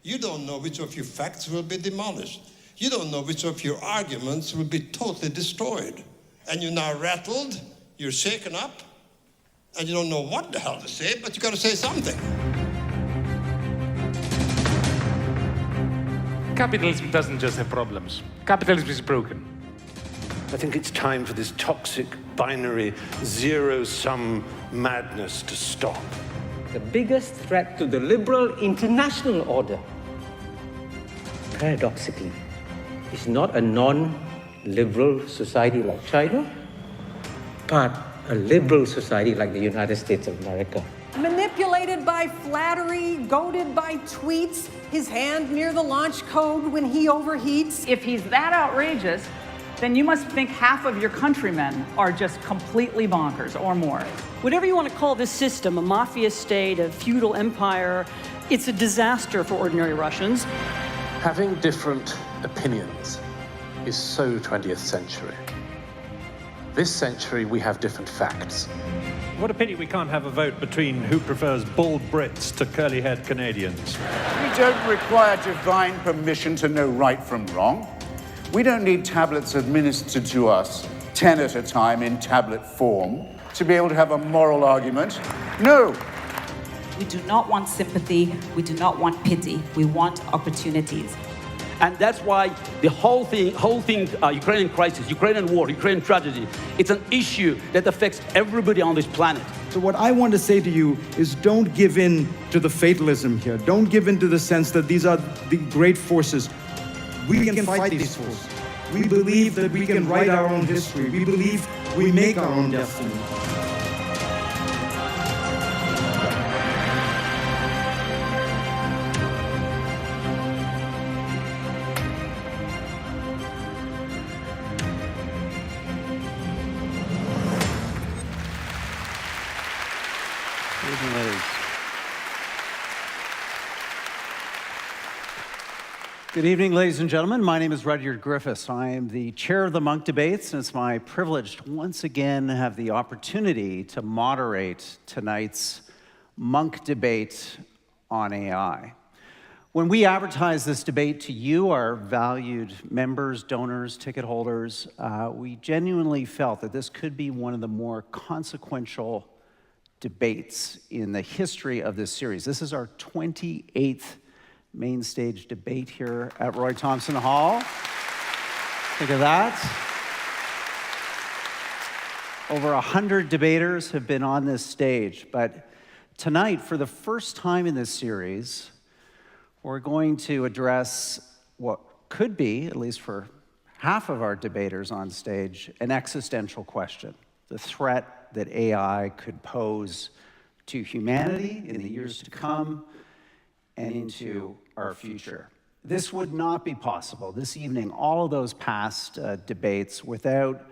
You don't know which of your facts will be demolished. You don't know which of your arguments will be totally destroyed. And you're now rattled, you're shaken up, and you don't know what the hell to say, but you got to say something. Capitalism doesn't just have problems. Capitalism is broken. I think it's time for this toxic, binary, zero-sum madness to stop. The biggest threat to the liberal international order, paradoxically, is not a non-liberal society like China, but a liberal society like the United States of America. Manipulated by flattery, goaded by tweets, his hand near the launch code when he overheats. If he's that outrageous, then you must think half of your countrymen are just completely bonkers or more. Whatever you want to call this system, a mafia state, a feudal empire, it's a disaster for ordinary Russians. Having different opinions is so 20th century. This century, we have different facts. What a pity we can't have a vote between who prefers bald Brits to curly-haired Canadians. We don't require divine permission to know right from wrong. We don't need tablets administered to us 10 at a time in tablet form to be able to have a moral argument. No. We do not want sympathy. We do not want pity. We want opportunities. And that's why the whole thing, Ukrainian crisis, Ukrainian war, Ukrainian tragedy, it's an issue that affects everybody on this planet. So what I want to say to you is don't give in to the fatalism here. Don't give in to the sense that these are the great forces. We can fight these forces. We believe that we can write our own history. We believe we make our own destiny. Good evening, ladies and gentlemen. My name is Rudyard Griffiths. I am the chair of the Munk Debates, and it's my privilege to once again have the opportunity to moderate tonight's Munk debate on AI. When we advertised this debate to you, our valued members, donors, ticket holders, we genuinely felt that this could be one of the more consequential debates in the history of this series. This is our 28th main stage debate here at Roy Thomson Hall. Look at that. Over 100 debaters have been on this stage, but tonight, for the first time in this series, we're going to address what could be, at least for half of our debaters on stage, an existential question: the threat that AI could pose to humanity in the years to come and into our future. This would not be possible this evening, all of those past debates, without,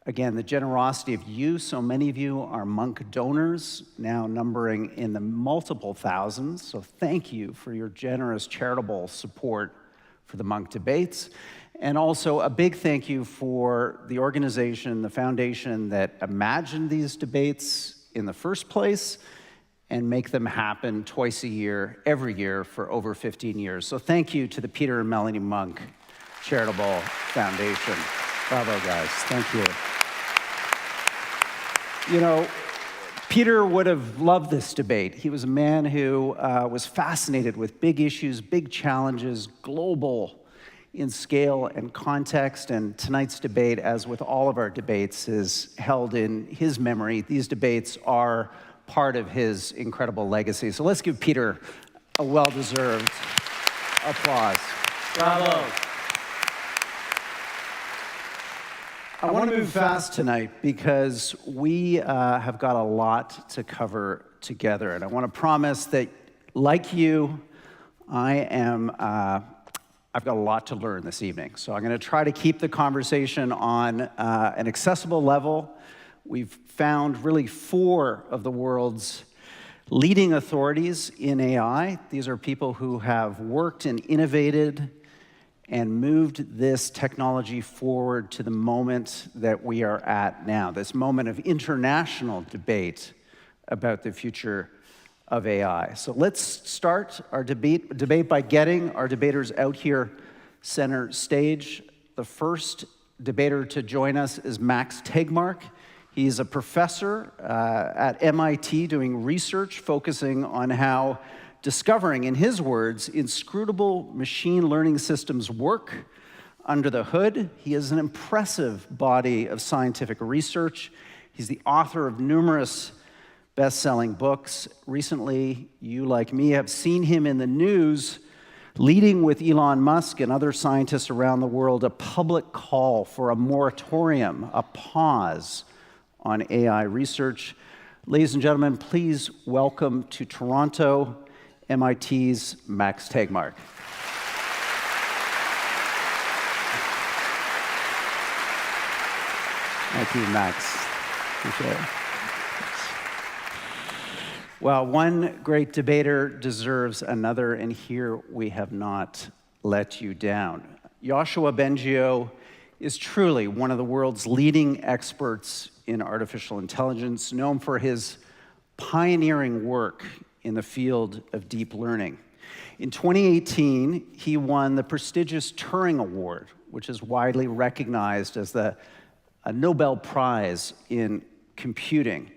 again, the generosity of you. So many of you are Munk donors, now numbering in the multiple thousands. So thank you for your generous charitable support for the Munk debates. And also a big thank you for the organization, the foundation that imagined these debates in the first place and make them happen twice a year, every year, for over 15 years. So thank you to the Peter and Melannie Munk Charitable Foundation. Bravo, guys. Thank you. You know, Peter would have loved this debate. He was a man who was fascinated with big issues, big challenges, global in scale and context, and tonight's debate, as with all of our debates, is held in his memory. These debates are part of his incredible legacy. So let's give Peter a well-deserved applause. Bravo. I want to move fast tonight because we have got a lot to cover together. And I want to promise that, like you, I've got a lot to learn this evening. So I'm going to try to keep the conversation on an accessible level. We've found really 4 of the world's leading authorities in AI. These are people who have worked and innovated and moved this technology forward to the moment that we are at now, this moment of international debate about the future of AI. So let's start our debate by getting our debaters out here center stage. The first debater to join us is Max Tegmark. He's a professor at MIT doing research focusing on how discovering, in his words, inscrutable machine learning systems work under the hood. He has an impressive body of scientific research. He's the author of numerous best-selling books. Recently, you, like me, have seen him in the news leading with Elon Musk and other scientists around the world a public call for a moratorium, a pause on AI research. Ladies and gentlemen, please welcome to Toronto, MIT's Max Tegmark. Thank you, Max. Appreciate it. Well, one great debater deserves another, and here we have not let you down. Yoshua Bengio is truly one of the world's leading experts in artificial intelligence, known for his pioneering work in the field of deep learning. In 2018, he won the prestigious Turing Award, which is widely recognized as a Nobel Prize in computing.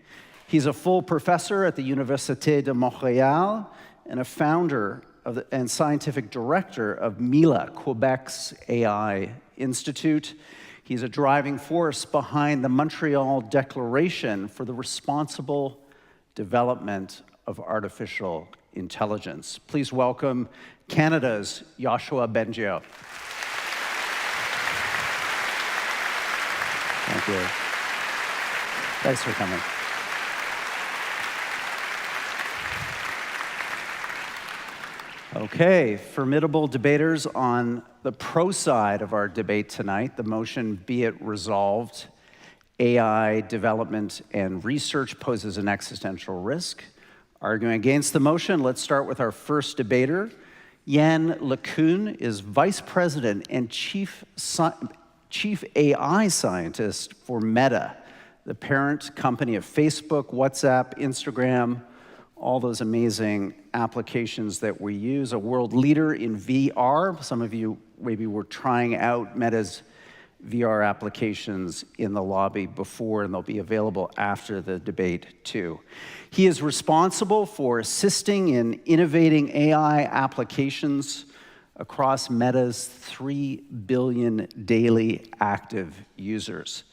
He's a full professor at the Université de Montréal and a founder and scientific director of MILA, Quebec's AI Institute. He's a driving force behind the Montreal Declaration for the Responsible Development of Artificial Intelligence. Please welcome Canada's Yoshua Bengio. Thank you. Thanks for coming. Okay, formidable debaters on the pro side of our debate tonight. The motion, be it resolved, AI development and research poses an existential risk. Arguing against the motion, let's start with our first debater. Yann LeCun is Vice President and Chief AI Scientist for Meta, the parent company of Facebook, WhatsApp, Instagram, all those amazing applications that we use, a world leader in VR. Some of you maybe were trying out Meta's VR applications in the lobby before, and they'll be available after the debate too. He is responsible for assisting in innovating AI applications across Meta's 3 billion daily active users.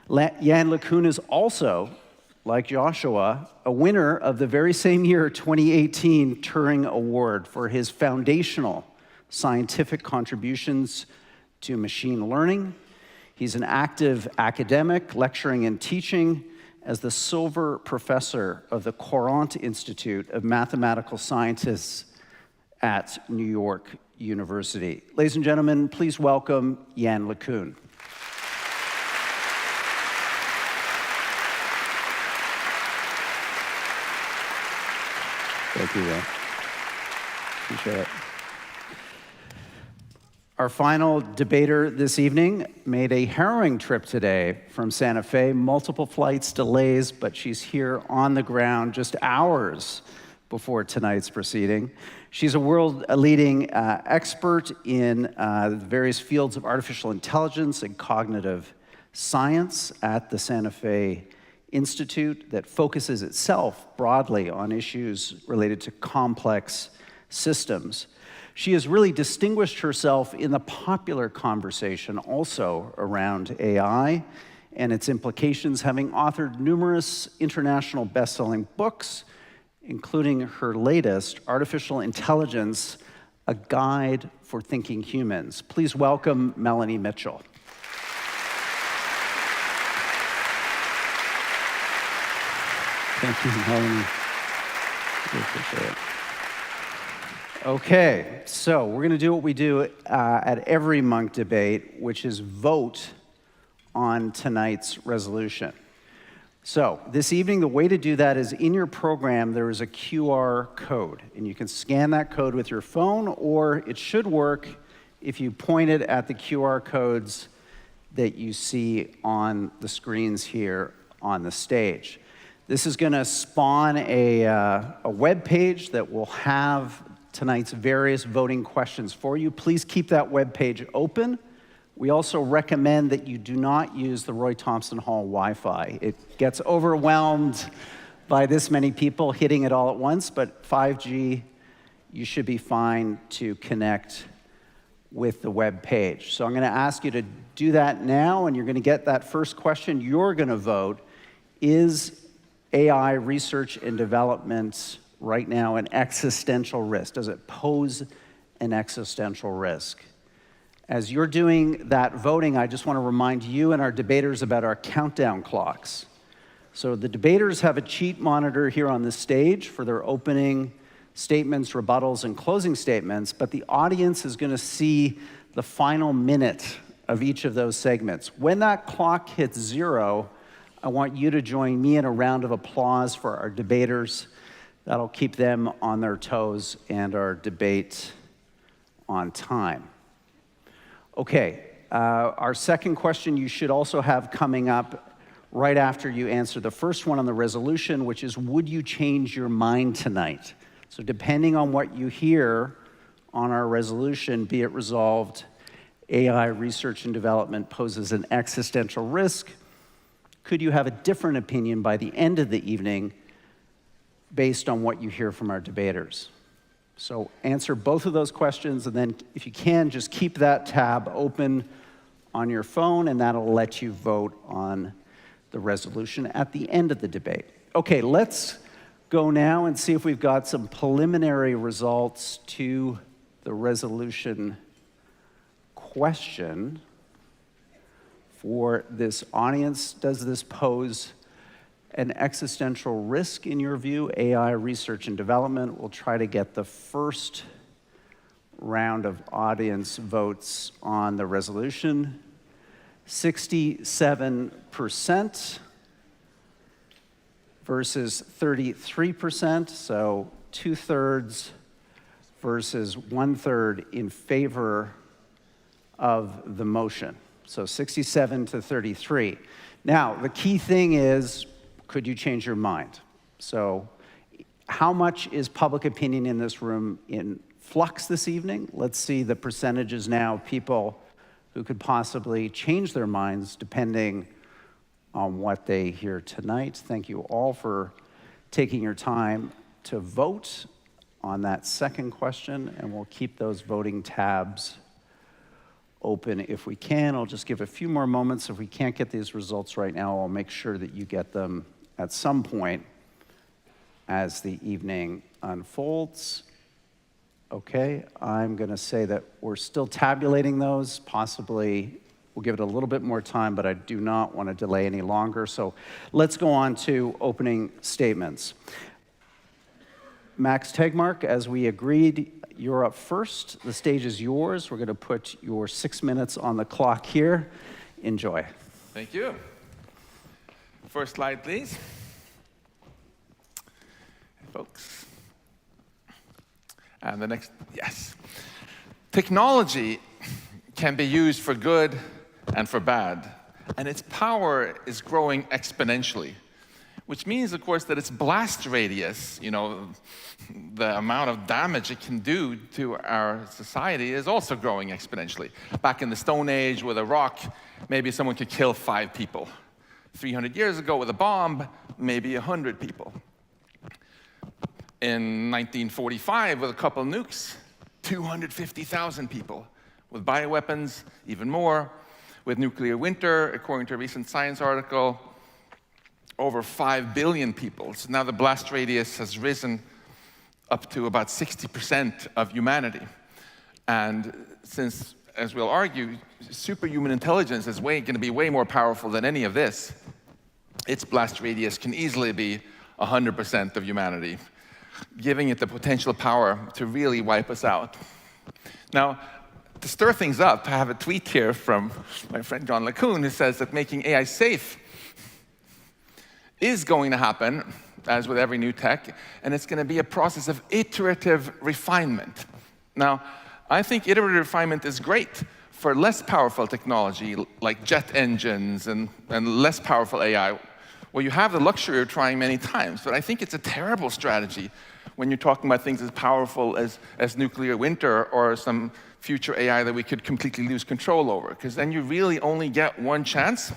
Yann LeCun is also, like Joshua, a winner of the very same year, 2018 Turing Award for his foundational scientific contributions to machine learning. He's an active academic, lecturing and teaching as the Silver Professor of the Courant Institute of Mathematical Scientists at New York University. Ladies and gentlemen, please welcome Yann LeCun. Thank you, Yann. Appreciate it. Our final debater this evening made a harrowing trip today from Santa Fe, multiple flights, delays, but she's here on the ground just hours before tonight's proceeding. She's a world-leading expert in various fields of artificial intelligence and cognitive science at the Santa Fe Institute that focuses itself broadly on issues related to complex systems. She has really distinguished herself in the popular conversation also around AI and its implications, having authored numerous international best-selling books, including her latest, Artificial Intelligence, A Guide for Thinking Humans. Please welcome Melannie Mitchell. Thank you, Melannie. We appreciate it. Okay, so we're going to do what we do at every Munk debate, which is vote on tonight's resolution. So this evening, the way to do that is in your program, there is a QR code, and you can scan that code with your phone, or it should work if you point it at the QR codes that you see on the screens here on the stage. This is going to spawn a web page that will have tonight's various voting questions for you. Please keep that web page open. We also recommend that you do not use the Roy Thompson Hall Wi-Fi. It gets overwhelmed by this many people hitting it all at once, but 5G, you should be fine to connect with the web page. So I'm going to ask you to do that now, and you're going to get that first question. You're going to vote, is AI research and development right now an existential risk? Does it pose an existential risk? As you're doing that voting, I just want to remind you and our debaters about our countdown clocks. So the debaters have a cheat monitor here on the stage for their opening statements, rebuttals, and closing statements, but the audience is going to see the final minute of each of those segments. When that clock hits 0, I want you to join me in a round of applause for our debaters. That'll keep them on their toes and our debate on time. Okay, our second question you should also have coming up right after you answer the first one on the resolution, which is, would you change your mind tonight? So depending on what you hear on our resolution, be it resolved, AI research and development poses an existential risk, could you have a different opinion by the end of the evening based on what you hear from our debaters? So answer both of those questions, and then if you can, just keep that tab open on your phone, and that'll let you vote on the resolution at the end of the debate. Okay, let's go now and see if we've got some preliminary results to the resolution question for this audience. Does this pose an existential risk in your view? AI research and development. We'll try to get the first round of audience votes on the resolution. 67% versus 33%, so 2/3 versus 1/3 in favor of the motion. So 67 to 33. Now, the key thing is, could you change your mind? So how much is public opinion in this room in flux this evening? Let's see the percentages now of people who could possibly change their minds depending on what they hear tonight. Thank you all for taking your time to vote on that second question, and we'll keep those voting tabs open if we can. I'll just give a few more moments. If we can't get these results right now, I'll make sure that you get them at some point as the evening unfolds. Okay, I'm going to say that we're still tabulating those. Possibly we'll give it a little bit more time, but I do not want to delay any longer. So let's go on to opening statements. Max Tegmark, as we agreed, you're up first. The stage is yours. We're going to put your 6 minutes on the clock here. Enjoy. Thank you. First slide, please. Folks. And the next, yes. Technology can be used for good and for bad, and its power is growing exponentially, which means, of course, that its blast radius, the amount of damage it can do to our society, is also growing exponentially. Back in the Stone Age with a rock, maybe someone could kill 5 people. 300 years ago with a bomb, maybe 100 people. In 1945, with a couple nukes, 250,000 people. With bioweapons, even more. With nuclear winter, according to a recent Science article, over 5 billion people. So now the blast radius has risen up to about 60% of humanity. And since, as we'll argue, superhuman intelligence is going to be way more powerful than any of this, its blast radius can easily be 100% of humanity, giving it the potential power to really wipe us out. Now, to stir things up, I have a tweet here from my friend Yann LeCun, who says that making AI safe is going to happen, as with every new tech, and it's going to be a process of iterative refinement. Now, I think iterative refinement is great for less powerful technology, like jet engines and less powerful AI. Well, you have the luxury of trying many times, but I think it's a terrible strategy when you're talking about things as powerful as nuclear winter or some future AI that we could completely lose control over, because then you really only get one chance.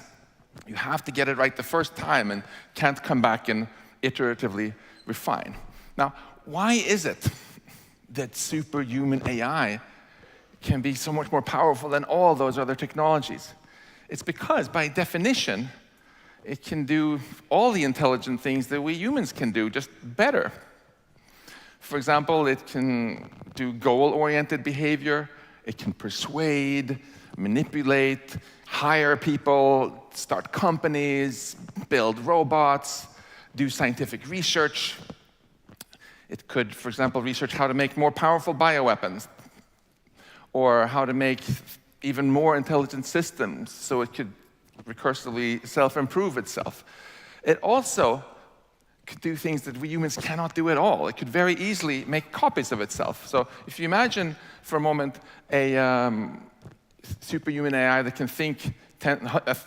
You have to get it right the first time and can't come back and iteratively refine. Now, why is it that superhuman AI can be so much more powerful than all those other technologies? It's because, by definition, it can do all the intelligent things that we humans can do, just better. For example, it can do goal-oriented behavior, it can persuade, manipulate, hire people, start companies, build robots, do scientific research. It could, for example, research how to make more powerful bioweapons, or how to make even more intelligent systems so it could recursively self-improve itself. It also could do things that we humans cannot do at all. It could very easily make copies of itself. So if you imagine for a moment a superhuman AI that can think,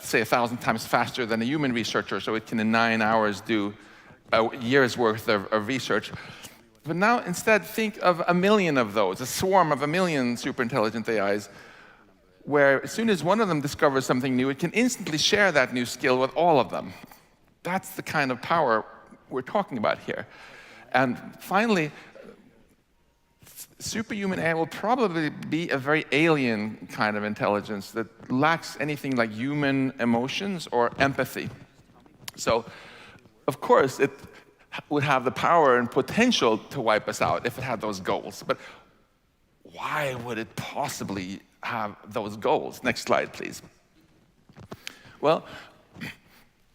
say, 1,000 times faster than a human researcher, so it can in 9 hours do a year's worth of research. But now instead think of 1 million of those, a swarm of 1 million super intelligent AIs, where as soon as one of them discovers something new, it can instantly share that new skill with all of them. That's the kind of power we're talking about here. And finally, superhuman AI will probably be a very alien kind of intelligence that lacks anything like human emotions or empathy. So, of course, it would have the power and potential to wipe us out if it had those goals. But why would it possibly have those goals? Next slide, please. Well,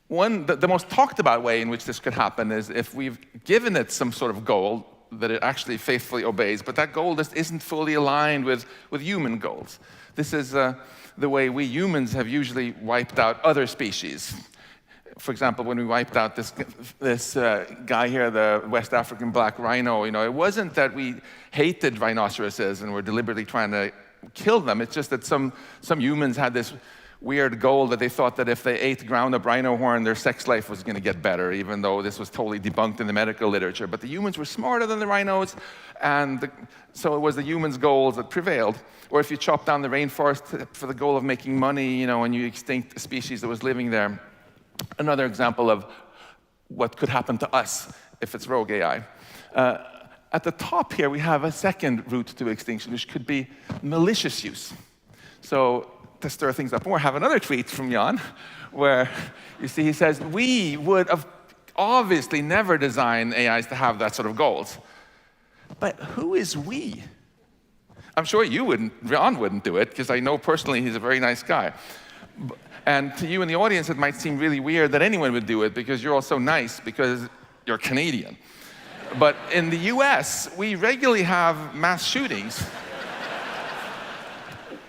the most talked about way in which this could happen is if we've given it some sort of goal that it actually faithfully obeys, but that goal just isn't fully aligned with human goals. This is the way we humans have usually wiped out other species. For example, when we wiped out this guy here, the West African black rhino, it wasn't that we hated rhinoceroses and were deliberately trying to kill them. It's just that some humans had this weird goal that they thought that if they ate ground-up rhino horn, their sex life was going to get better, even though this was totally debunked in the medical literature. But the humans were smarter than the rhinos, and so it was the humans' goals that prevailed. Or if you chop down the rainforest for the goal of making money, and you extinct a species that was living there. Another example of what could happen to us if it's rogue AI. At the top here, we have a second route to extinction, which could be malicious use. So to stir things up more, have another tweet from Yann, where you see he says, we would have obviously never designed AIs to have that sort of goals. But who is we? I'm sure you wouldn't, Yann wouldn't do it, because I know personally he's a very nice guy. And to you in the audience, it might seem really weird that anyone would do it, because you're all so nice, because you're Canadian. But in the US, we regularly have mass shootings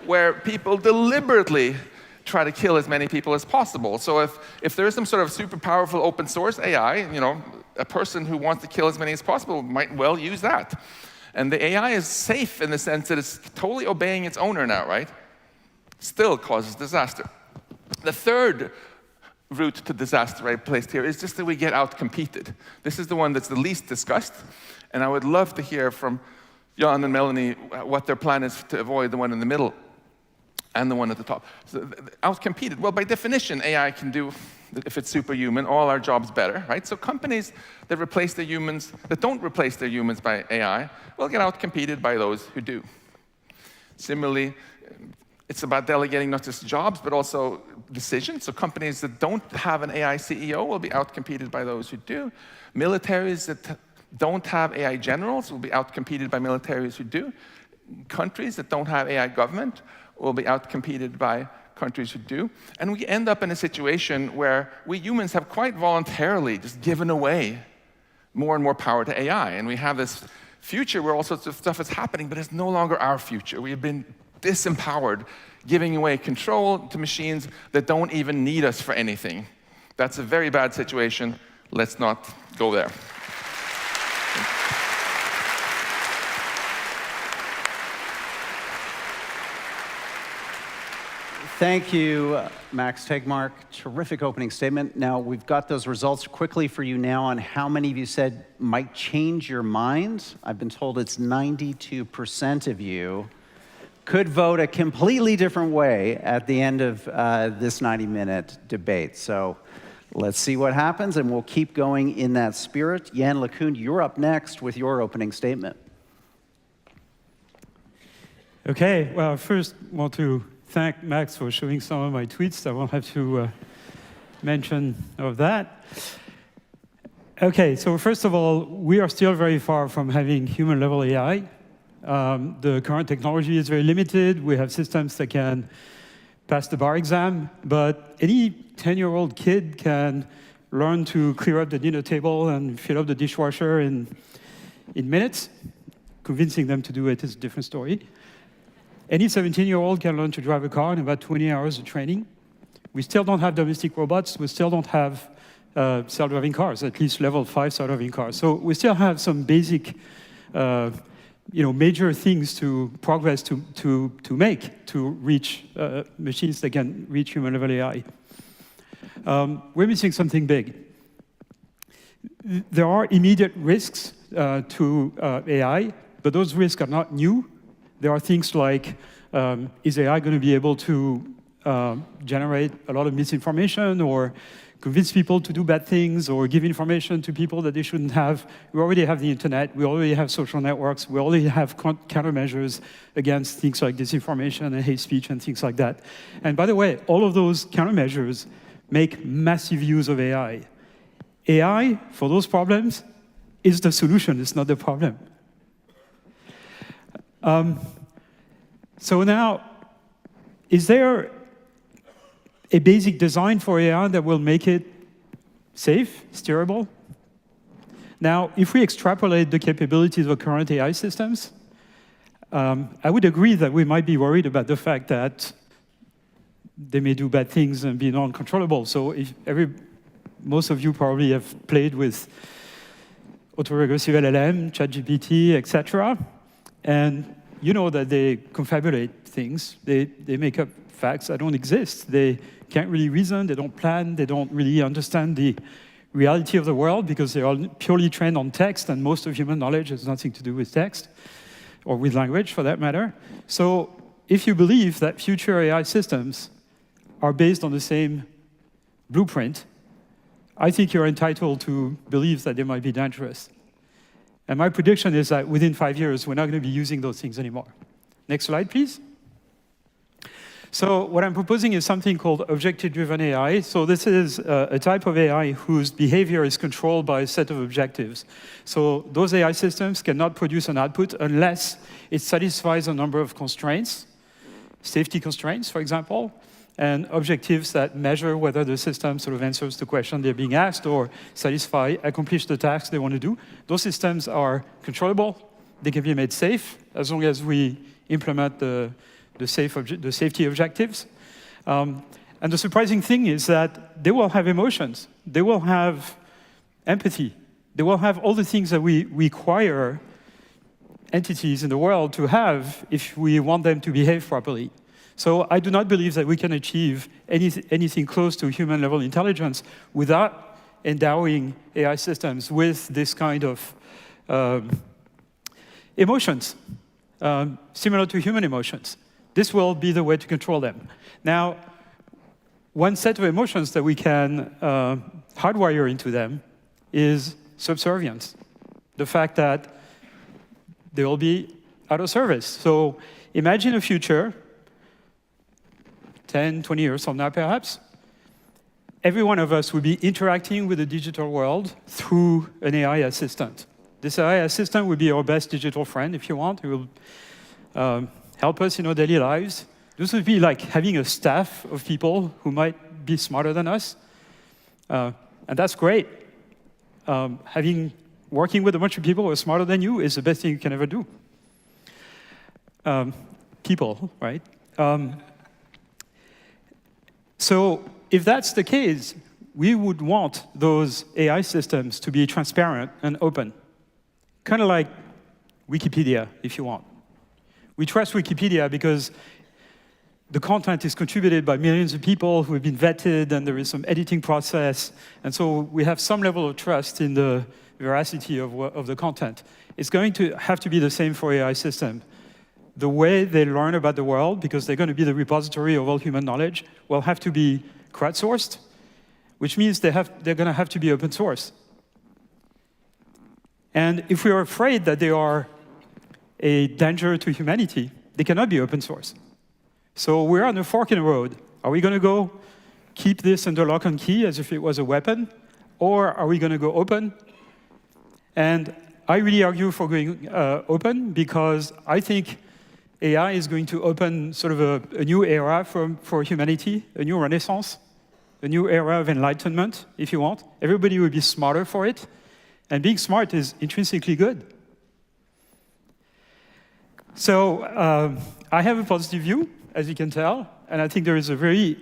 where people deliberately try to kill as many people as possible. So if there is some sort of super powerful open source AI, a person who wants to kill as many as possible might well use that. And the AI is safe in the sense that it's totally obeying its owner now, right? Still causes disaster. The third route to disaster I placed here is just that we get out-competed. This is the one that's the least discussed, and I would love to hear from Yann and Melannie what their plan is to avoid the one in the middle and the one at the top. So, out-competed, well, by definition, AI can do, if it's superhuman, all our jobs better, right? So companies that replace their humans, that don't replace their humans by AI, will get out-competed by those who do. Similarly, it's about delegating not just jobs, but also decisions. So companies that don't have an AI CEO will be out-competed by those who do. Militaries that don't have AI generals will be out-competed by militaries who do. Countries that don't have AI government will be out-competed by countries who do. And we end up in a situation where we humans have quite voluntarily just given away more and more power to AI. And we have this future where all sorts of stuff is happening, but it's no longer our future. We have been disempowered, giving away control to machines that don't even need us for anything. That's a very bad situation. Let's not go there. Thank you, Max Tegmark. Terrific opening statement. Now, we've got those results quickly for you now on how many of you said might change your mind. I've been told it's 92% of you could vote a completely different way at the end of this 90-minute debate. So let's see what happens, and we'll keep going in that spirit. Yann LeCun, you're up next with your opening statement. Okay, well, first, I want to thank Max for showing some of my tweets. I won't have to mention of that. Okay, so first of all, we are still very far from having human-level AI. The current technology is very limited. We have systems that can pass the bar exam, but any 10-year-old kid can learn to clear up the dinner table and fill up the dishwasher in minutes. Convincing them to do it is a different story. Any 17-year-old can learn to drive a car in about 20 hours of training. We still don't have domestic robots. We still don't have self-driving cars, at least level 5 self-driving cars. So we still have some basic, major things to progress to make to reach machines that can reach human-level AI. We're missing something big. There are immediate risks to AI, but those risks are not new. There are things like, is AI going to be able to generate a lot of misinformation or convince people to do bad things or give information to people that they shouldn't have? We already have the internet. We already have social networks. We already have countermeasures against things like disinformation and hate speech and things like that. And by the way, all of those countermeasures make massive use of AI. AI, for those problems, is the solution. It's not the problem. So now, is there a basic design for AI that will make it safe, steerable? Now, if we extrapolate the capabilities of current AI systems, I would agree that we might be worried about the fact that they may do bad things and be non-controllable. So most of you probably have played with autoregressive LLM, ChatGPT, etc. And you know that they confabulate things. They make up facts that don't exist. They can't really reason. They don't plan. They don't really understand the reality of the world because they are purely trained on text, and most of human knowledge has nothing to do with text or with language, for that matter. So if you believe that future AI systems are based on the same blueprint, I think you're entitled to believe that they might be dangerous. And my prediction is that within 5 years, we're not going to be using those things anymore. Next slide, please. So what I'm proposing is something called objective-driven AI. So this is a type of AI whose behavior is controlled by a set of objectives. So those AI systems cannot produce an output unless it satisfies a number of constraints, safety constraints, for example, and objectives that measure whether the system sort of answers the question they're being asked or accomplish the task they want to do. Those systems are controllable. They can be made safe as long as we implement the safety objectives. And the surprising thing is that they will have emotions. They will have empathy. They will have all the things that we require entities in the world to have if we want them to behave properly. So I do not believe that we can achieve anything close to human-level intelligence without endowing AI systems with this kind of emotions, similar to human emotions. This will be the way to control them. Now, one set of emotions that we can hardwire into them is subservience, the fact that they will be out of service. So imagine a future 10, 20 years from now, perhaps, every one of us will be interacting with the digital world through an AI assistant. This AI assistant will be our best digital friend, if you want. It will help us in our daily lives. This would be like having a staff of people who might be smarter than us. And that's great. Working with a bunch of people who are smarter than you is the best thing you can ever do. People, right? So if that's the case, we would want those AI systems to be transparent and open, kind of like Wikipedia, if you want. We trust Wikipedia because the content is contributed by millions of people who have been vetted, and there is some editing process. And so we have some level of trust in the veracity of the content. It's going to have to be the same for AI systems. The way they learn about the world, because they're going to be the repository of all human knowledge, will have to be crowdsourced, which means they're going to have to be open source. And if we are afraid that they are a danger to humanity, they cannot be open source. So we're on a fork in the road. Are we going to go keep this under lock and key as if it was a weapon? Or are we going to go open? And I really argue for going open, because I think AI is going to open sort of a new era for humanity, a new renaissance, a new era of enlightenment, if you want. Everybody will be smarter for it. And being smart is intrinsically good. So I have a positive view, as you can tell. And I think there is a very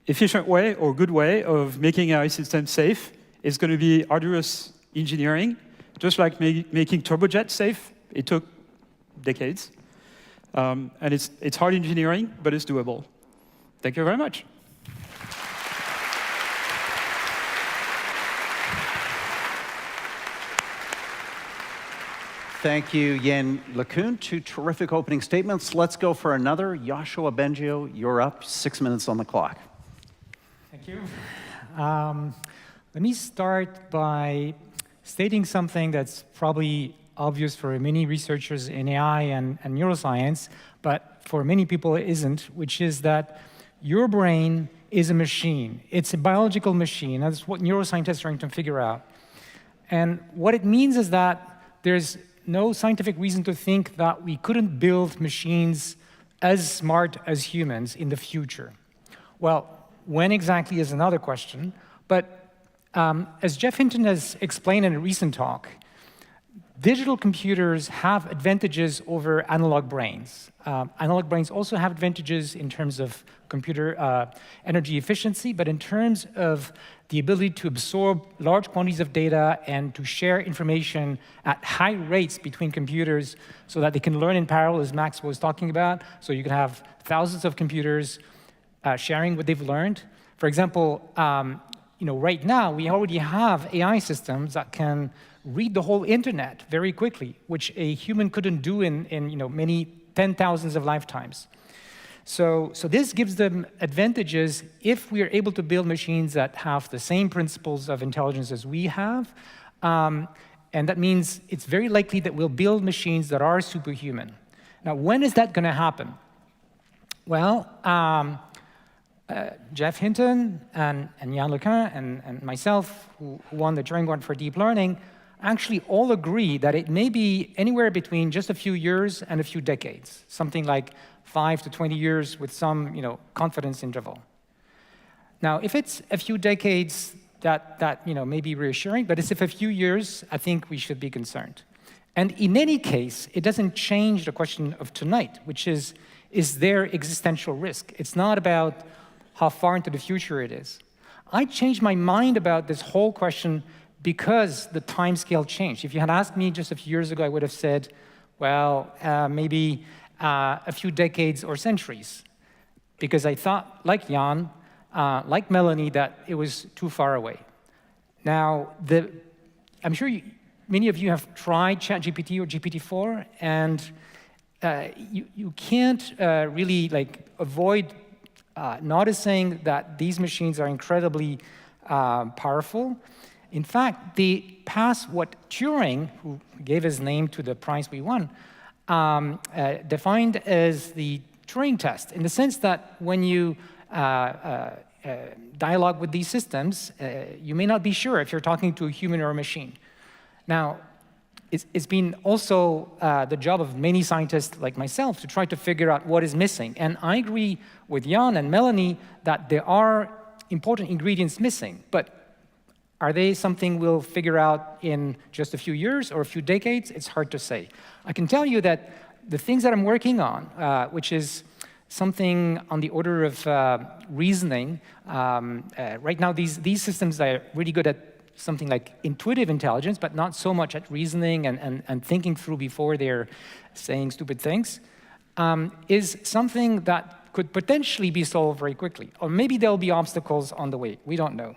efficient way or good way of making AI systems safe. It's going to be arduous engineering, just like making turbojets safe. It took decades. And it's hard engineering, but it's doable. Thank you very much. Thank you, Yann LeCun. Two terrific opening statements. Let's go for another. Yoshua Bengio, you're up. 6 minutes on the clock. Thank you. Let me start by stating something that's probably obvious for many researchers in AI and neuroscience, but for many people it isn't, which is that your brain is a machine. It's a biological machine. That's what neuroscientists are trying to figure out. And what it means is that there's no scientific reason to think that we couldn't build machines as smart as humans in the future. Well, when exactly is another question, but as Geoff Hinton has explained in a recent talk, digital computers have advantages over analog brains. Analog brains also have advantages in terms of computer energy efficiency, but in terms of the ability to absorb large quantities of data and to share information at high rates between computers so that they can learn in parallel, as Max was talking about. So you can have thousands of computers sharing what they've learned. For example, right now, we already have AI systems that can read the whole internet very quickly, which a human couldn't do in many 10,000s of lifetimes. So this gives them advantages if we are able to build machines that have the same principles of intelligence as we have. And that means it's very likely that we'll build machines that are superhuman. Now, when is that going to happen? Well, Geoff Hinton and Yann LeCun and myself, who won the Turing Award for deep learning, actually all agree that it may be anywhere between just a few years and a few decades, something like 5 to 20 years with some confidence interval. Now, if it's a few decades, that may be reassuring, but if a few years, I think we should be concerned. And in any case, it doesn't change the question of tonight, which is there existential risk? It's not about how far into the future it is. I changed my mind about this whole question because the timescale changed. If you had asked me just a few years ago, I would have said, well, maybe a few decades or centuries, because I thought, like Yann, like Melannie, that it was too far away. Now, I'm sure many of you have tried ChatGPT or GPT-4, and you can't really avoid noticing that these machines are incredibly powerful. In fact, they pass what Turing, who gave his name to the prize we won, defined as the Turing test, in the sense that when you dialogue with these systems, you may not be sure if you're talking to a human or a machine. Now, it's been also the job of many scientists like myself to try to figure out what is missing. And I agree with Yann and Melannie that there are important ingredients missing, but are they something we'll figure out in just a few years or a few decades? It's hard to say. I can tell you that the things that I'm working on, which is something on the order of reasoning, right now these systems are really good at something like intuitive intelligence, but not so much at reasoning and thinking through before they're saying stupid things. is something that could potentially be solved very quickly. Or maybe there'll be obstacles on the way. We don't know.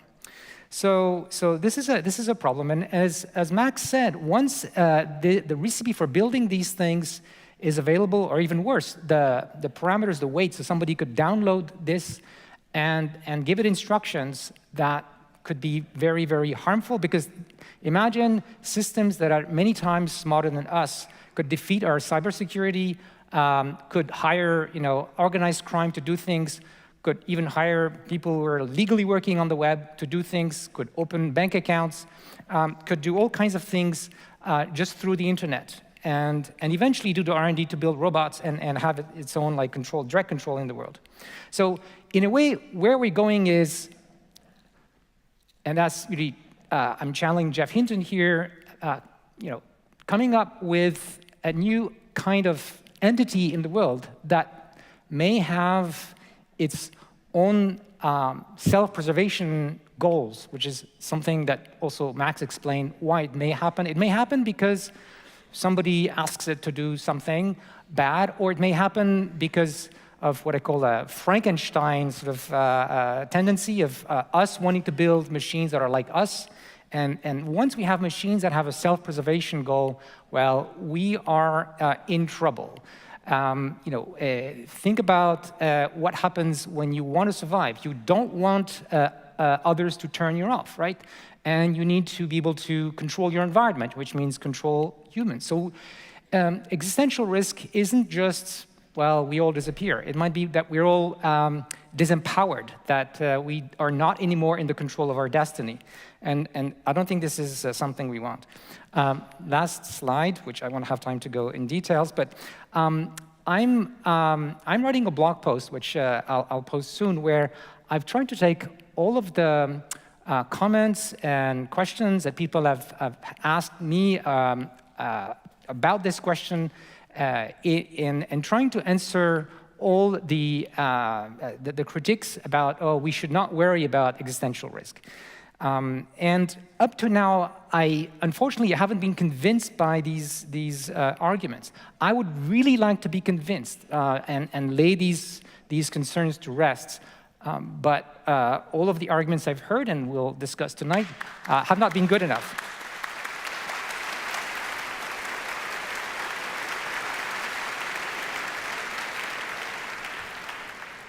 So this is a problem. And as Max said, once the recipe for building these things is available, or even worse, the parameters, the weight, so somebody could download this and give it instructions that could be very, very harmful, because imagine systems that are many times smarter than us could defeat our cybersecurity, could hire organized crime to do things, could even hire people who are legally working on the web to do things, could open bank accounts, could do all kinds of things just through the internet, and eventually do the R&D to build robots and have its own direct control in the world. So in a way, where we're going is, and that's really, I'm channeling Jeff Hinton here, coming up with a new kind of entity in the world that may have its own self-preservation goals, which is something that also Max explained why it may happen. It may happen because somebody asks it to do something bad, or it may happen because of what I call a Frankenstein sort of tendency of us wanting to build machines that are like us. And once we have machines that have a self-preservation goal, well, we are in trouble. Think about what happens when you want to survive. You don't want others to turn you off, right? And you need to be able to control your environment, which means control humans. So existential risk isn't just, well, we all disappear. It might be that we're all disempowered, that we are not anymore in the control of our destiny. And I don't think this is something we want. Last slide, which I won't have time to go in details, but I'm writing a blog post, which I'll post soon, where I've tried to take all of the comments and questions that people have asked me about this question and trying to answer all the critiques about, oh, we should not worry about existential risk. And up to now, unfortunately, I haven't been convinced by these arguments. I would really like to be convinced and lay these concerns to rest. But all of the arguments I've heard and we'll discuss tonight have not been good enough.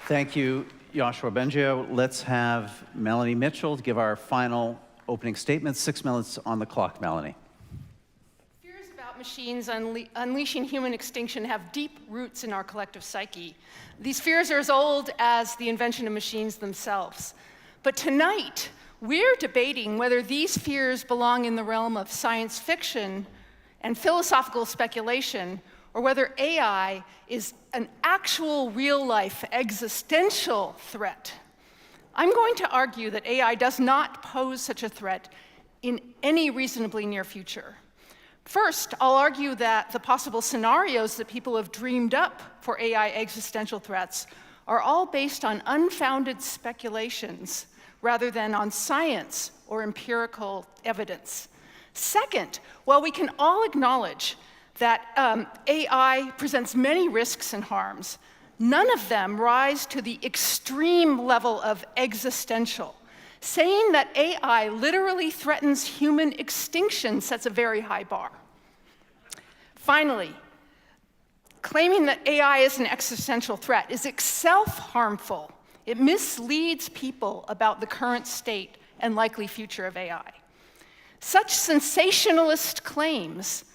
Thank you, Yoshua Bengio. Let's have Melannie Mitchell give our final opening statement. 6 minutes on the clock, Melannie. Fears about machines unleashing human extinction have deep roots in our collective psyche. These fears are as old as the invention of machines themselves. But tonight, we're debating whether these fears belong in the realm of science fiction and philosophical speculation, or whether AI is an actual real-life existential threat. I'm going to argue that AI does not pose such a threat in any reasonably near future. First, I'll argue that the possible scenarios that people have dreamed up for AI existential threats are all based on unfounded speculations rather than on science or empirical evidence. Second, while we can all acknowledge that AI presents many risks and harms, none of them rise to the extreme level of existential. Saying that AI literally threatens human extinction sets a very high bar. Finally, claiming that AI is an existential threat is itself harmful. It misleads people about the current state and likely future of AI. Such sensationalist claims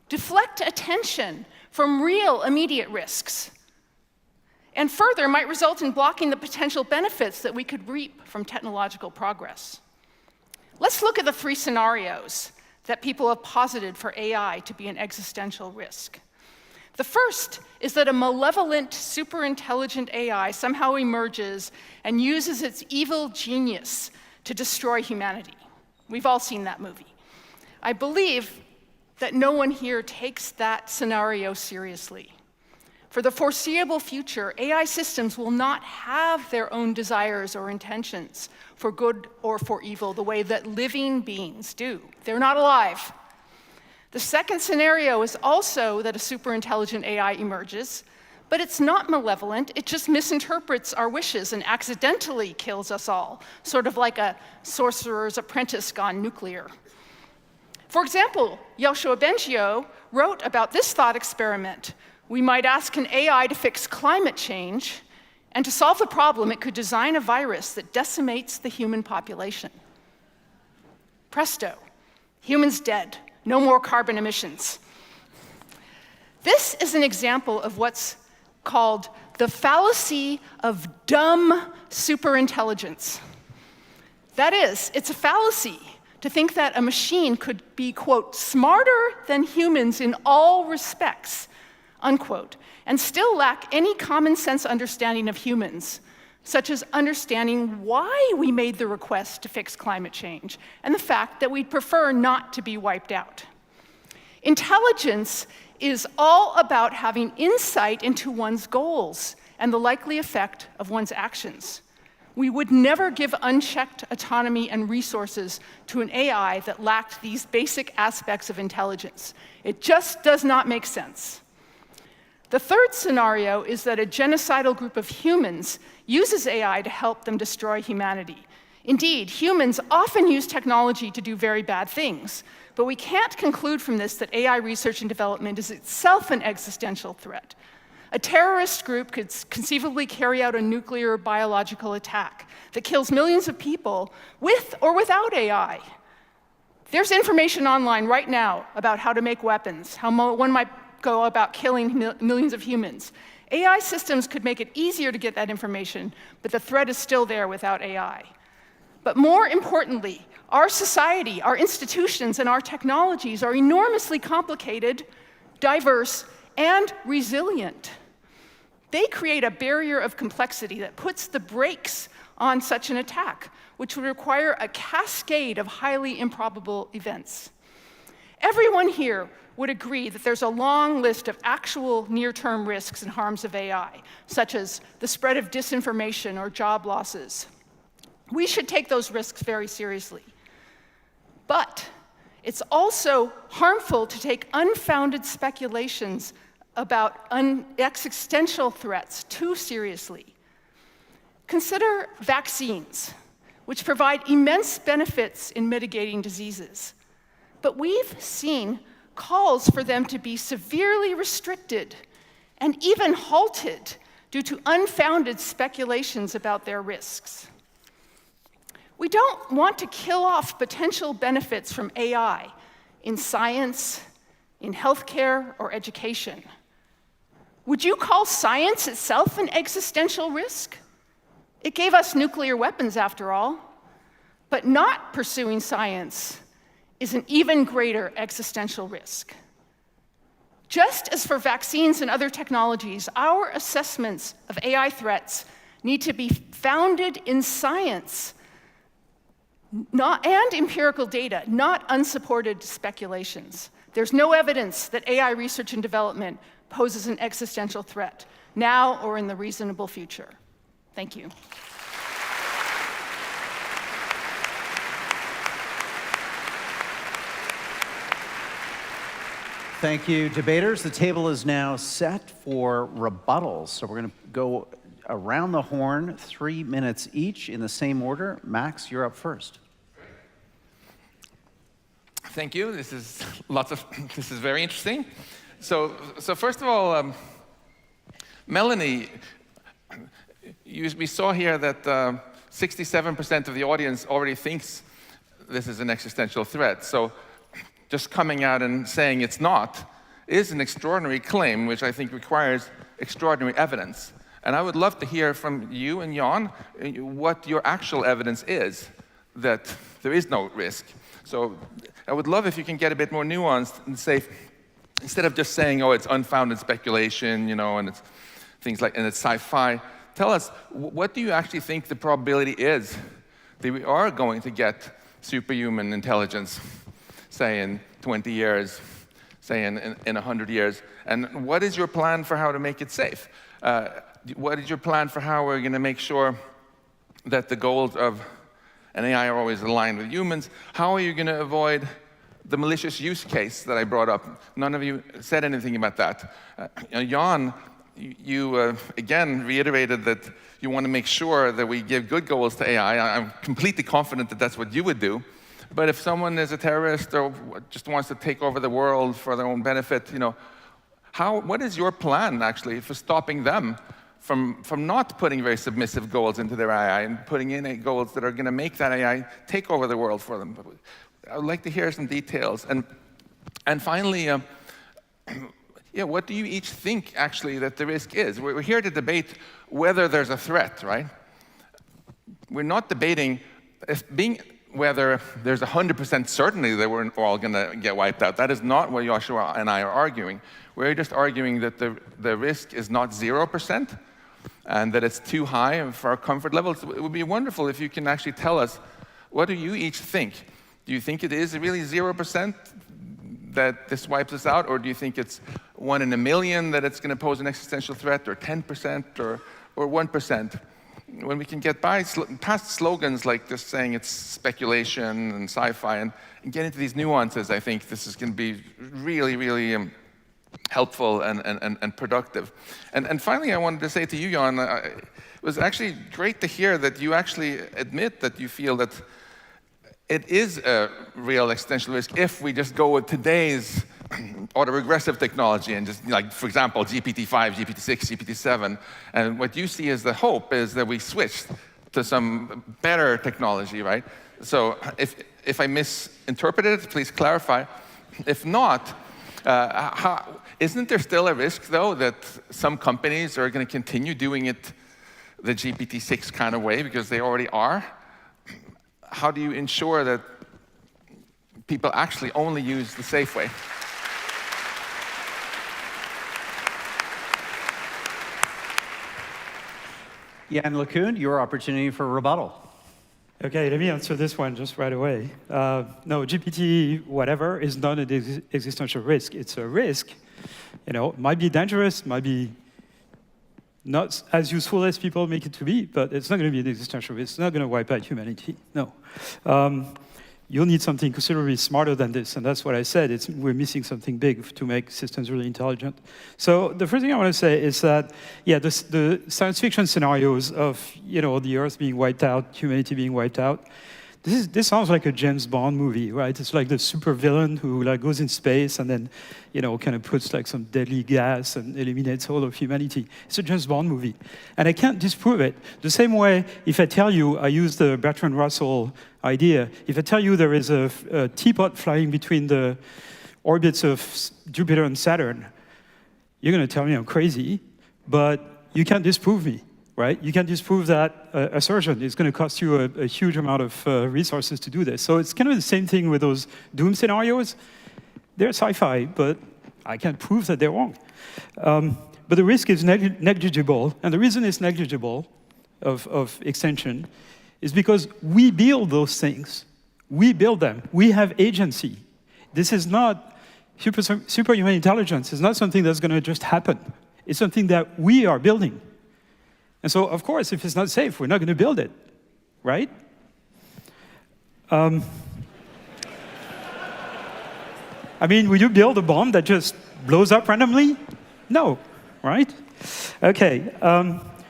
deflect attention from real immediate risks, and further might result in blocking the potential benefits that we could reap from technological progress. Let's look at the 3 scenarios that people have posited for AI to be an existential risk. The first is that a malevolent, superintelligent AI somehow emerges and uses its evil genius to destroy humanity. We've all seen that movie. I believe that no one here takes that scenario seriously. For the foreseeable future, AI systems will not have their own desires or intentions for good or for evil the way that living beings do. They're not alive. The second scenario is also that a superintelligent AI emerges, But it's not malevolent, it just misinterprets our wishes and accidentally kills us all, sort of like a sorcerer's apprentice gone nuclear. For example, Yoshua Bengio wrote about this thought experiment. We might ask an AI to fix climate change, and to solve the problem, it could design a virus that decimates the human population. Presto, humans dead, no more carbon emissions. This is an example of what's called the fallacy of dumb superintelligence. That is, it's a fallacy to think that a machine could be, quote, smarter than humans in all respects, unquote, and still lack any common sense understanding of humans, such as understanding why we made the request to fix climate change and the fact that we'd prefer not to be wiped out. Intelligence is all about having insight into one's goals and the likely effect of one's actions. We would never give unchecked autonomy and resources to an AI that lacked these basic aspects of intelligence. It just does not make sense. The third scenario is that a genocidal group of humans uses AI to help them destroy humanity. Indeed, humans often use technology to do very bad things, but we can't conclude from this that AI research and development is itself an existential threat. A terrorist group could conceivably carry out a nuclear or biological attack that kills millions of people with or without AI. There's information online right now about how to make weapons, how one might go about killing millions of humans. AI systems could make it easier to get that information, but the threat is still there without AI. But more importantly, our society, our institutions, and our technologies are enormously complicated, diverse, and resilient. They create a barrier of complexity that puts the brakes on such an attack, which would require a cascade of highly improbable events. Everyone here would agree that there's a long list of actual near-term risks and harms of AI, such as the spread of disinformation or job losses. We should take those risks very seriously. But it's also harmful to take unfounded speculations about existential threats too seriously. Consider vaccines, which provide immense benefits in mitigating diseases. But we've seen calls for them to be severely restricted and even halted due to unfounded speculations about their risks. We don't want to kill off potential benefits from AI in science, in healthcare, or education. Would you call science itself an existential risk? It gave us nuclear weapons, after all. But not pursuing science is an even greater existential risk. Just as for vaccines and other technologies, our assessments of AI threats need to be founded in science and empirical data, not unsupported speculations. There's no evidence that AI research and development poses an existential threat, now or in the reasonable future. Thank you. Thank you, debaters. The table is now set for rebuttals. So we're going to go around the horn, 3 minutes each in the same order. Max, you're up first. Thank you. This is very interesting. So first of all, Melannie, we saw here that 67% of the audience already thinks this is an existential threat. So just coming out and saying it's not is an extraordinary claim, which I think requires extraordinary evidence. And I would love to hear from you and Yann what your actual evidence is that there is no risk. So I would love if you can get a bit more nuanced and say, instead of just saying, oh, it's unfounded speculation, you know, and it's things like, and it's sci-fi, tell us, what do you actually think the probability is that we are going to get superhuman intelligence, say in 20 years, say in 100 years? And what is your plan for how to make it safe? What is your plan for how we're going to make sure that the goals of an AI are always aligned with humans? How are you going to avoid the malicious use case that I brought up? None of you said anything about that. Yann you again reiterated that you want to make sure that we give good goals to AI. I'm completely confident that that's what you would do. But if someone is a terrorist or just wants to take over the world for their own benefit, what is your plan actually for stopping them from not putting very submissive goals into their AI and putting in goals that are going to make that AI take over the world for them? I would like to hear some details. And finally, what do you each think actually that the risk is? We're here to debate whether there's a threat, right? We're not debating whether there's 100% certainty that we're all going to get wiped out. That is not what Yoshua and I are arguing. We're just arguing that the risk is not 0% and that it's too high for our comfort levels. It would be wonderful if you can actually tell us, what do you each think? Do you think it is really 0% that this wipes us out, or do you think it's 1 in a million that it's going to pose an existential threat, or 10%, or 1%? When we can get past slogans like just saying it's speculation and sci-fi and get into these nuances, I think this is going to be really, really helpful and productive. And finally, I wanted to say to you, Yann, it was actually great to hear that you actually admit that you feel that it is a real existential risk if we just go with today's autoregressive technology and just, like, for example, GPT-5, GPT-6, GPT-7. And what you see as the hope is that we switch to some better technology, right? So if I misinterpreted it, please clarify. If not, isn't there still a risk, though, that some companies are going to continue doing it the GPT-6 kind of way because they already are? How do you ensure that people actually only use the safe way? Yann LeCun, your opportunity for rebuttal. Okay, let me answer this one just right away. No, GPT whatever is not an existential risk. It's a risk. It might be dangerous, might be not as useful as people make it to be, but it's not going to be an existential risk. It's not going to wipe out humanity. No. You'll need something considerably smarter than this, and that's what I said. We're missing something big to make systems really intelligent. So the first thing I want to say is that, the science fiction scenarios of the Earth being wiped out, humanity being wiped out, this sounds like a James Bond movie, right? It's like the supervillain who goes in space and then kind of puts some deadly gas and eliminates all of humanity. It's a James Bond movie, and I can't disprove it. The same way, if I tell you, I use the Bertrand Russell idea. If I tell you there is a teapot flying between the orbits of Jupiter and Saturn, you're going to tell me I'm crazy, but you can't disprove me. Right? You can't disprove that assertion. It's going to cost you a huge amount of resources to do this. So it's kind of the same thing with those doom scenarios. They're sci-fi, but I can't prove that they're wrong. But the risk is negligible, and the reason it's negligible of extension is because we build those things. We build them. We have agency. This is not superhuman intelligence. It's not something that's going to just happen. It's something that we are building. And so, of course, if it's not safe, we're not going to build it, right? I mean, would you build a bomb that just blows up randomly? No, right? Okay,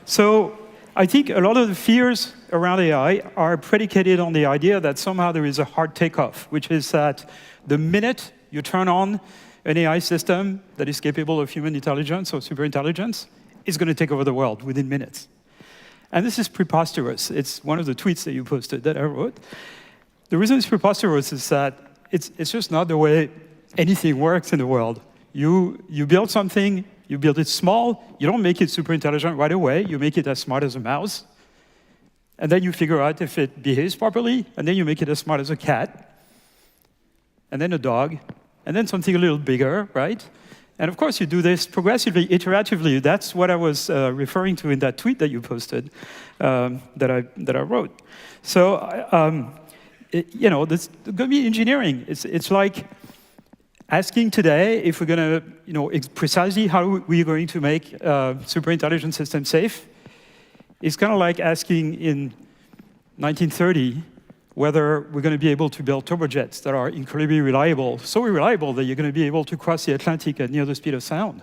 so I think a lot of the fears around AI are predicated on the idea that somehow there is a hard takeoff, which is that the minute you turn on an AI system that is capable of human intelligence or superintelligence, it's going to take over the world within minutes. And this is preposterous. It's one of the tweets that you posted that I wrote. The reason it's preposterous is that it's just not the way anything works in the world. You build something, you build it small, you don't make it super intelligent right away, you make it as smart as a mouse, and then you figure out if it behaves properly, and then you make it as smart as a cat, and then a dog, and then something a little bigger, right? And of course, you do this progressively, iteratively. That's what I was referring to in that tweet that you posted, that I wrote. So, this is going to be engineering. It's like asking today if we're going to, precisely how we're going to make super intelligent systems safe. It's kind of like asking in 1930 whether we're going to be able to build turbojets that are incredibly reliable, so reliable that you're going to be able to cross the Atlantic at near the speed of sound.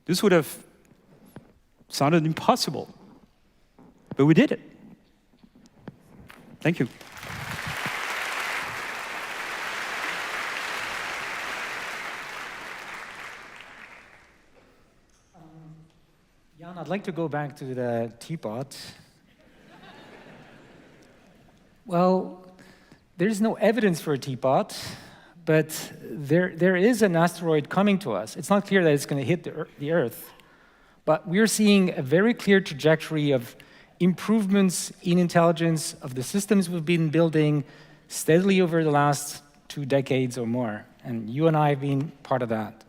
This would have sounded impossible. But we did it. Thank you. Yann, I'd like to go back to the teapot. Well, there's no evidence for a teapot, but there is an asteroid coming to us. It's not clear that it's going to hit the Earth, but we're seeing a very clear trajectory of improvements in intelligence of the systems we've been building steadily over the last 2 decades or more, and you and I have been part of that.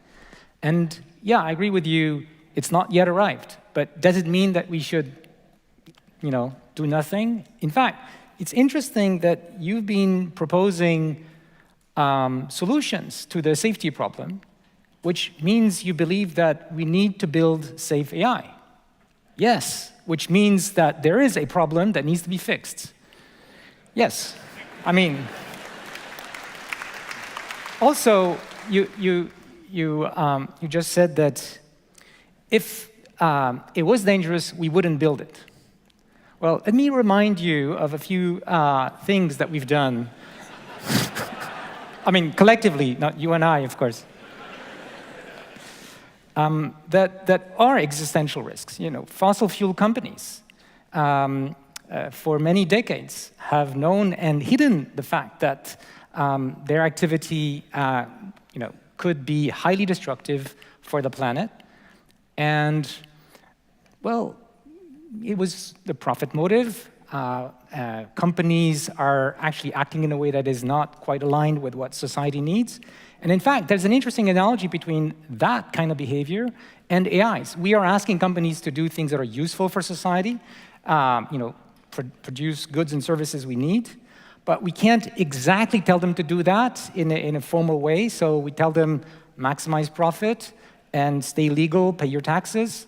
And yeah, I agree with you, it's not yet arrived, but does it mean that we should, do nothing? In fact, it's interesting that you've been proposing solutions to the safety problem, which means you believe that we need to build safe AI. Yes, which means that there is a problem that needs to be fixed. Yes, I mean, also, you just said that if it was dangerous, we wouldn't build it. Well, let me remind you of a few things that we've done. I mean, collectively, not you and I, of course. That are existential risks. Fossil fuel companies, for many decades, have known and hidden the fact that their activity, could be highly destructive for the planet. And, well, it was the profit motive. Companies are actually acting in a way that is not quite aligned with what society needs. And in fact, there's an interesting analogy between that kind of behavior and AIs. We are asking companies to do things that are useful for society, produce goods and services we need, but we can't exactly tell them to do that in a formal way. So we tell them maximize profit and stay legal, pay your taxes.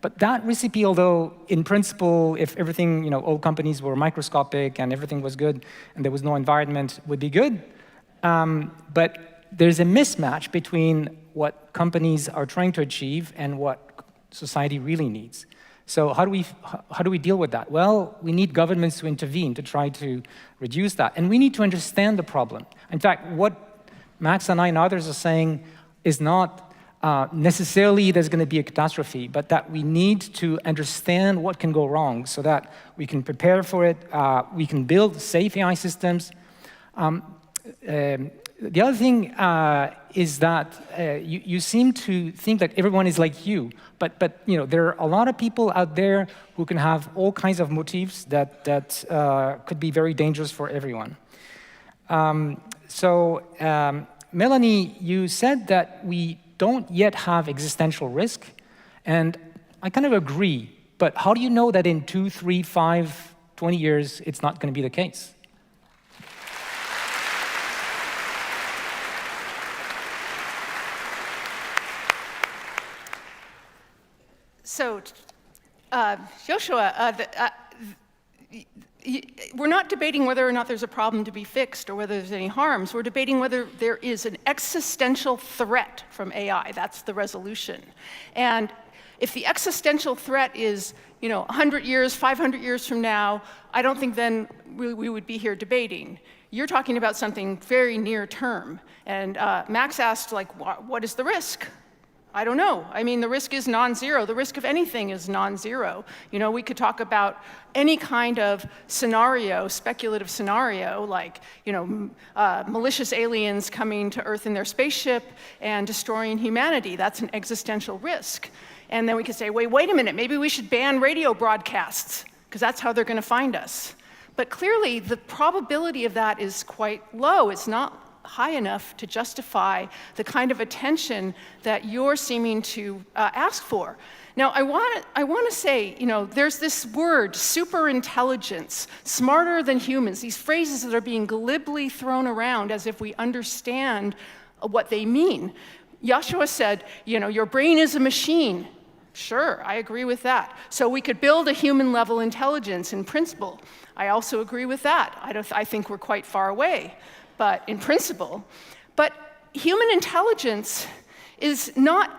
But that recipe, although in principle, if everything, all companies were microscopic and everything was good and there was no environment, would be good. But there's a mismatch between what companies are trying to achieve and what society really needs. So how do we deal with that? Well, we need governments to intervene to try to reduce that. And we need to understand the problem. In fact, what Max and I and others are saying is not necessarily there's going to be a catastrophe, but that we need to understand what can go wrong so that we can prepare for it, we can build safe AI systems. The other thing is that you seem to think that everyone is like you, but there are a lot of people out there who can have all kinds of motives that could be very dangerous for everyone. Melannie, you said that we don't yet have existential risk, and I kind of agree, but how do you know that in 2, 3, 5, 20 years it's not going to be the case? So, Yoshua, we're not debating whether or not there's a problem to be fixed or whether there's any harms. We're debating whether there is an existential threat from AI. That's the resolution. And if the existential threat is, 100 years, 500 years from now, I don't think then we would be here debating. You're talking about something very near term. And Max asked, what is the risk? I don't know. I mean, the risk is non-zero. The risk of anything is non-zero. We could talk about any kind of scenario, speculative scenario, like, malicious aliens coming to Earth in their spaceship and destroying humanity. That's an existential risk. And then we could say, wait a minute, maybe we should ban radio broadcasts, because that's how they're going to find us. But clearly, the probability of that is quite low. It's not high enough to justify the kind of attention that you're seeming to ask for. Now, I want to say, there's this word, superintelligence, smarter than humans, these phrases that are being glibly thrown around as if we understand what they mean. Yoshua said, your brain is a machine. Sure, I agree with that. So we could build a human-level intelligence in principle. I also agree with that. I think we're quite far away. But in principle. But human intelligence is not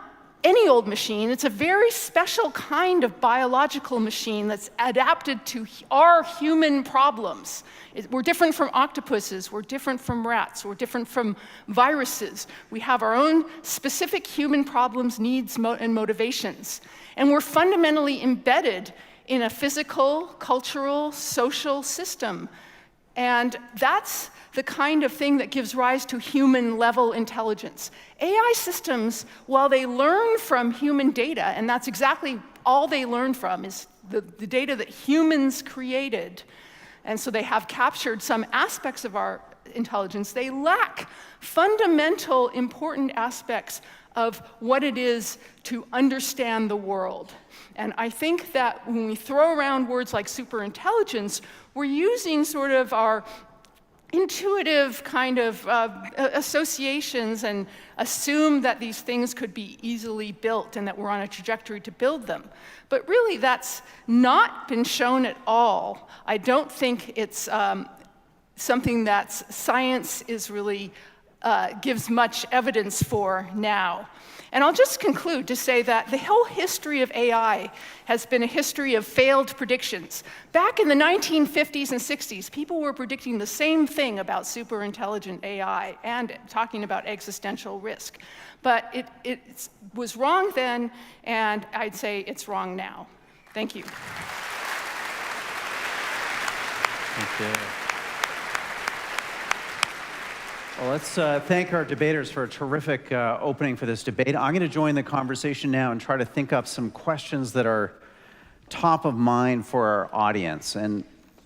any old machine. It's a very special kind of biological machine that's adapted to our human problems. We're different from octopuses, we're different from rats, we're different from viruses. We have our own specific human problems, needs, and motivations. And we're fundamentally embedded in a physical, cultural, social system. And that's the kind of thing that gives rise to human-level intelligence. AI systems, while they learn from human data, and that's exactly all they learn from is the data that humans created, and so they have captured some aspects of our intelligence, they lack fundamental, important aspects of what it is to understand the world. And I think that when we throw around words like superintelligence, we're using sort of our intuitive kind of associations and assume that these things could be easily built and that we're on a trajectory to build them. But really, that's not been shown at all. I don't think it's something that science is really gives much evidence for now. And I'll just conclude to say that the whole history of AI has been a history of failed predictions. Back in the 1950s and 60s, people were predicting the same thing about superintelligent AI and talking about existential risk. But it was wrong then, and I'd say it's wrong now. Thank you. Thank you. Well, let's thank our debaters for a terrific opening for this debate. I'm going to join the conversation now and try to think up some questions that are top of mind for our audience. And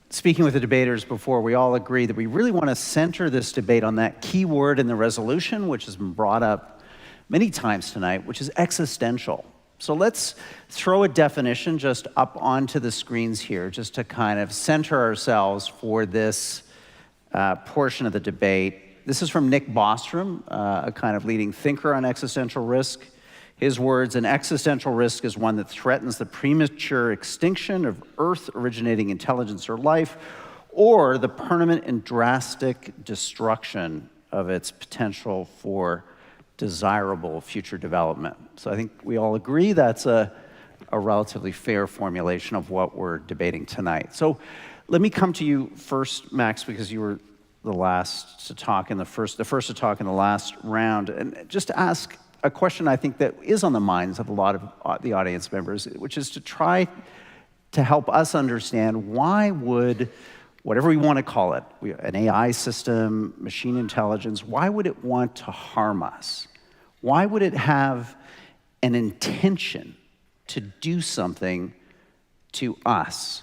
speaking with the debaters before, we all agree that we really want to center this debate on that key word in the resolution, which has been brought up many times tonight, which is existential. So let's throw a definition just up onto the screens here, just to kind of center ourselves for this portion of the debate. This is from Nick Bostrom, a kind of leading thinker on existential risk. His words, an existential risk is one that threatens the premature extinction of Earth-originating intelligence or life, or the permanent and drastic destruction of its potential for desirable future development. So I think we all agree that's a relatively fair formulation of what we're debating tonight. So let me come to you first, Max, because you were the last to talk in the first to talk in the last round, and just to ask a question I think that is on the minds of a lot of the audience members, which is to try to help us understand why would, whatever we want to call it, an AI system, machine intelligence, why would it want to harm us? Why would it have an intention to do something to us?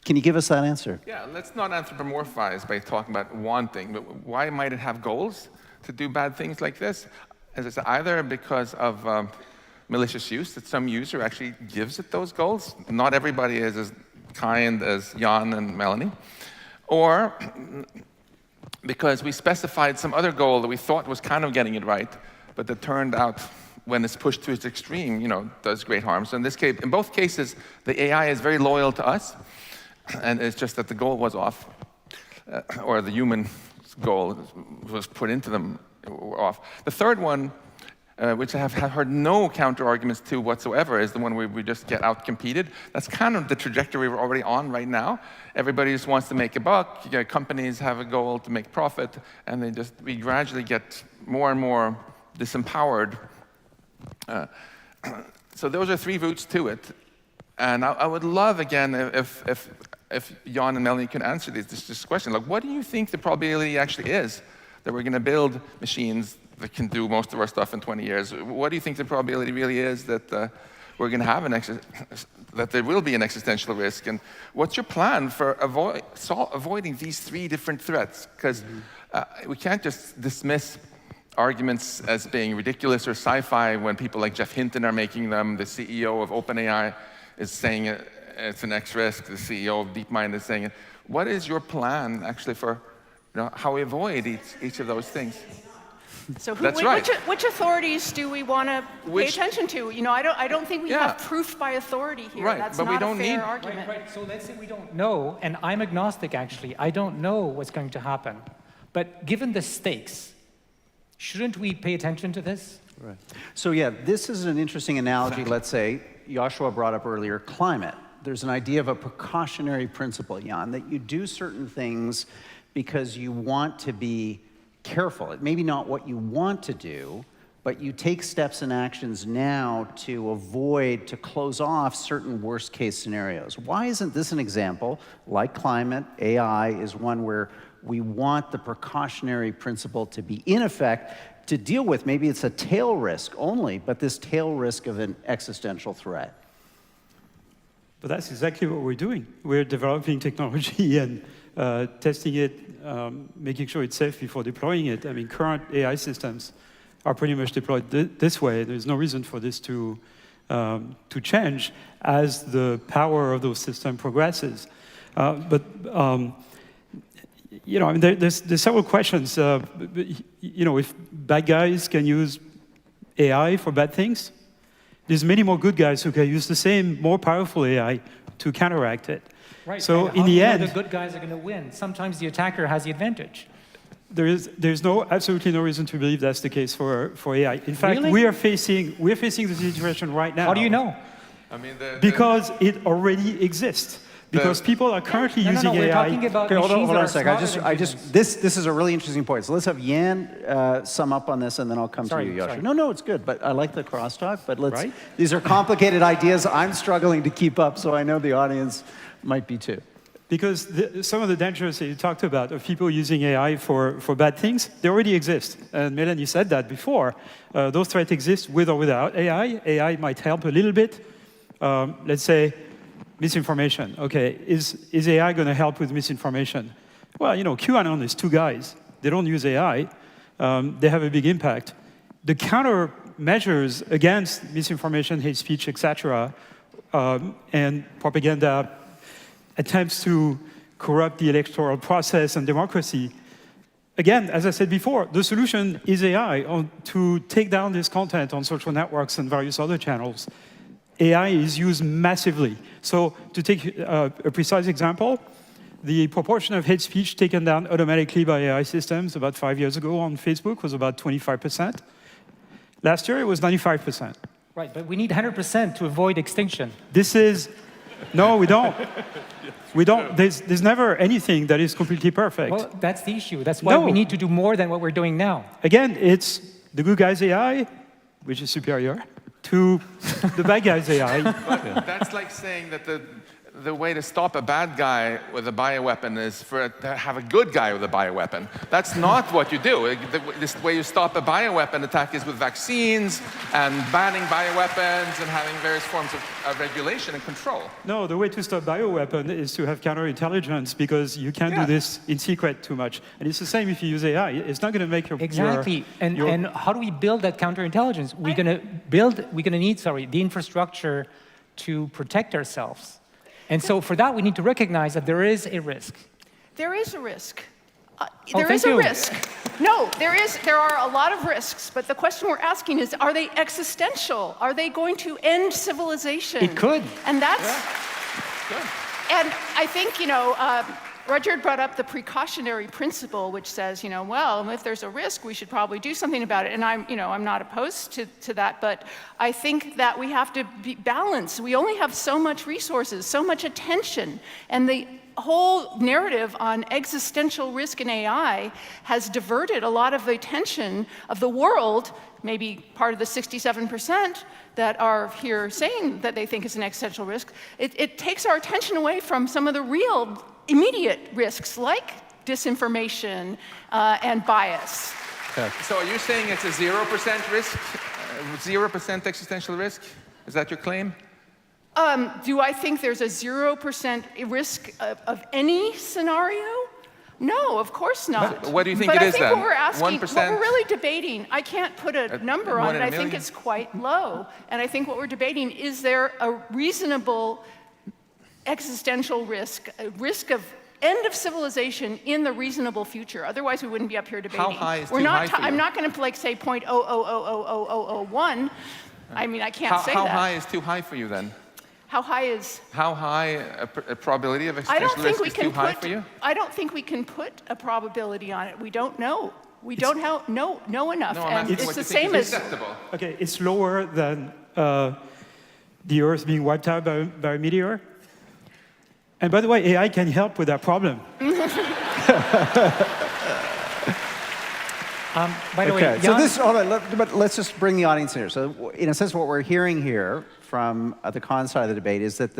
Can you give us that answer? Yeah, let's not anthropomorphize by talking about wanting, but why might it have goals to do bad things like this? As I said, either because of malicious use, that some user actually gives it those goals. Not everybody is as kind as Yann and Melannie. Or because we specified some other goal that we thought was kind of getting it right, but that turned out, when it's pushed to its extreme, does great harm. So in this case, in both cases, the AI is very loyal to us, and it's just that the goal was off, or the human goal was put into them off. The third one, which I have heard no counter-arguments to whatsoever, is the one where we just get out-competed. That's kind of the trajectory we're already on right now. Everybody just wants to make a buck. Companies have a goal to make profit, and we gradually get more and more disempowered. So those are three routes to it. And I would love, again, if Yann and Melannie can answer this question. Like, what do you think the probability actually is that we're going to build machines that can do most of our stuff in 20 years? What do you think the probability really is that we're going to have that there will be an existential risk? And what's your plan for avoiding these three different threats? Because we can't just dismiss arguments as being ridiculous or sci-fi when people like Jeff Hinton are making them. The CEO of OpenAI is saying it's an X risk. The CEO of DeepMind is saying it. What is your plan actually for how we avoid each of those things? So That's right. which authorities do we want to pay attention to? I don't think we have proof by authority here. Right, That's but not we don't a fair need argument. Right. So let's say we don't know, and I'm agnostic actually. I don't know what's going to happen. But given the stakes, shouldn't we pay attention to this? Right. So yeah, this is an interesting analogy. Let's say Yoshua brought up earlier climate. There's an idea of a precautionary principle, Yann, that you do certain things because you want to be careful. It may be not what you want to do, but you take steps and actions now to avoid, to close off certain worst case scenarios. Why isn't this an example? Like climate, AI is one where we want the precautionary principle to be in effect to deal with, maybe it's a tail risk only, but this tail risk of an existential threat. But that's exactly what we're doing. We're developing technology and testing it, making sure it's safe before deploying it. I mean, current AI systems are pretty much deployed this way. There's no reason for this to change as the power of those systems progresses. You know, I mean, there's several questions. You know, if bad guys can use AI for bad things, there's many more good guys who can use the same, more powerful AI to counteract it. Right. So and in the end, the good guys are going to win. Sometimes the attacker has the advantage. There's absolutely no reason to believe that's the case for AI. In fact, Really? we're facing the situation right now. How do you know? I mean, because it already exists. Because people are currently using AI. We're talking about hold machines on that a are sec. smarter than This is a really interesting point. So let's have Yann sum up on this, and then I'll come to you, Yoshua. No, it's good. But I like the crosstalk. But let's. Right? These are complicated ideas. I'm struggling to keep up, so I know the audience might be too. Because some of the dangers that you talked about of people using AI for bad things, they already exist. And Melannie said that before. Those threats exist with or without AI. AI might help a little bit. Let's say misinformation. Okay, is AI going to help with misinformation? Well, you know, QAnon is two guys. They don't use AI. They have a big impact. The countermeasures against misinformation, hate speech, etc., and propaganda, attempts to corrupt the electoral process and democracy. Again, as I said before, the solution is AI to take down this content on social networks and various other channels. AI is used massively. So to take a precise example, the proportion of hate speech taken down automatically by AI systems about 5 years ago on Facebook was about 25%. Last year, it was 95%. Right, but we need 100% to avoid extinction. No, we don't. We don't. There's never anything that is completely perfect. Well, that's the issue. That's why we need to do more than what we're doing now. Again, it's the good guy's AI, which is superior, to the bad guy's AI. But that's like saying that the way to stop a bad guy with a bioweapon is to have a good guy with a bioweapon. That's not what you do. The way you stop a bioweapon attack is with vaccines and banning bioweapons and having various forms of regulation and control. No, the way to stop bioweapon is to have counterintelligence, because you can't do this in secret too much. And it's the same if you use AI. It's not going to make your... Exactly. And how do we build that counterintelligence? We're going to need the infrastructure to protect ourselves. And so for that, we need to recognize that there is a risk. There is a risk. There is a risk. No, there are a lot of risks, but the question we're asking is, are they existential? Are they going to end civilization? It could. And that's... Good. And I think, you know, Rudyard brought up the precautionary principle, which says, you know, well, if there's a risk, we should probably do something about it. And I'm not opposed to that, but I think that we have to be balanced. We only have so much resources, so much attention, and the whole narrative on existential risk in AI has diverted a lot of the attention of the world, maybe part of the 67% that are here saying that they think it's an existential risk. It takes our attention away from some of the real immediate risks like disinformation and bias. So are you saying it's a 0% risk, 0% existential risk? Is that your claim? Do I think there's a 0% risk of any scenario? No, of course not. What do you think it is then? But I think what we're asking, 1%? what we're really debating, I can't put a number on it. I think it's quite low. And I think what we're debating, is there a reasonable existential risk, a risk of end of civilization in the reasonable future? Otherwise, we wouldn't be up here debating. How high is too high for you? I'm not going to like say 0.0000001. I mean, I can't say that. How high is too high for you then? How high is? How high a probability of existential risk is too high for you? I don't think we can put a probability on it. We don't know. We don't know enough. No, I'm and asking it's what the you think same is as. acceptable. Okay, it's lower than the Earth being wiped out by a meteor. And by the way, AI can help with that problem. By the way, so this, hold on, but let's just bring the audience here. So in a sense, what we're hearing here from the con side of the debate is that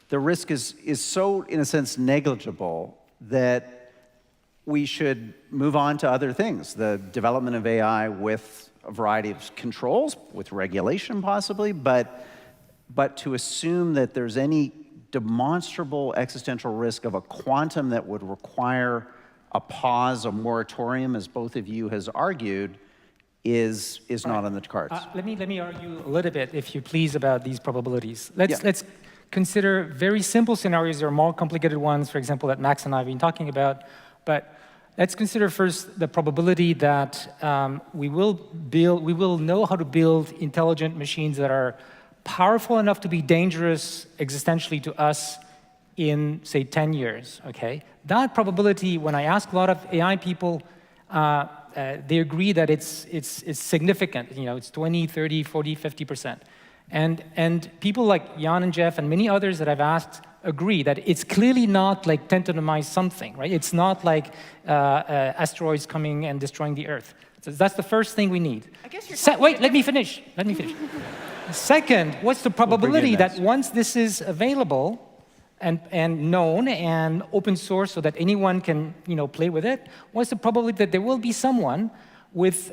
the risk is so, in a sense, negligible that we should move on to other things. The development of AI with a variety of controls, with regulation possibly, but to assume that there's any demonstrable existential risk of a quantum that would require a pause, a moratorium, as both of you has argued, is not on the cards. Let me argue a little bit, if you please, about these probabilities. Let's consider very simple scenarios. There are more complicated ones, for example, that Max and I have been talking about. But let's consider first the probability that we will know how to build intelligent machines that are powerful enough to be dangerous existentially to us in, say, 10 years, okay? That probability, when I ask a lot of AI people, they agree that it's significant. You know, it's 20, 30, 40, 50%. And people like Yann and Jeff and many others that I've asked agree that it's clearly not like 10 to the minus something, right? It's not like asteroids coming and destroying the Earth. So that's the first thing we need. I guess you're wait, let me finish. Second, what's the probability that once this is available and known and open source so that anyone can play with it, what's the probability that there will be someone with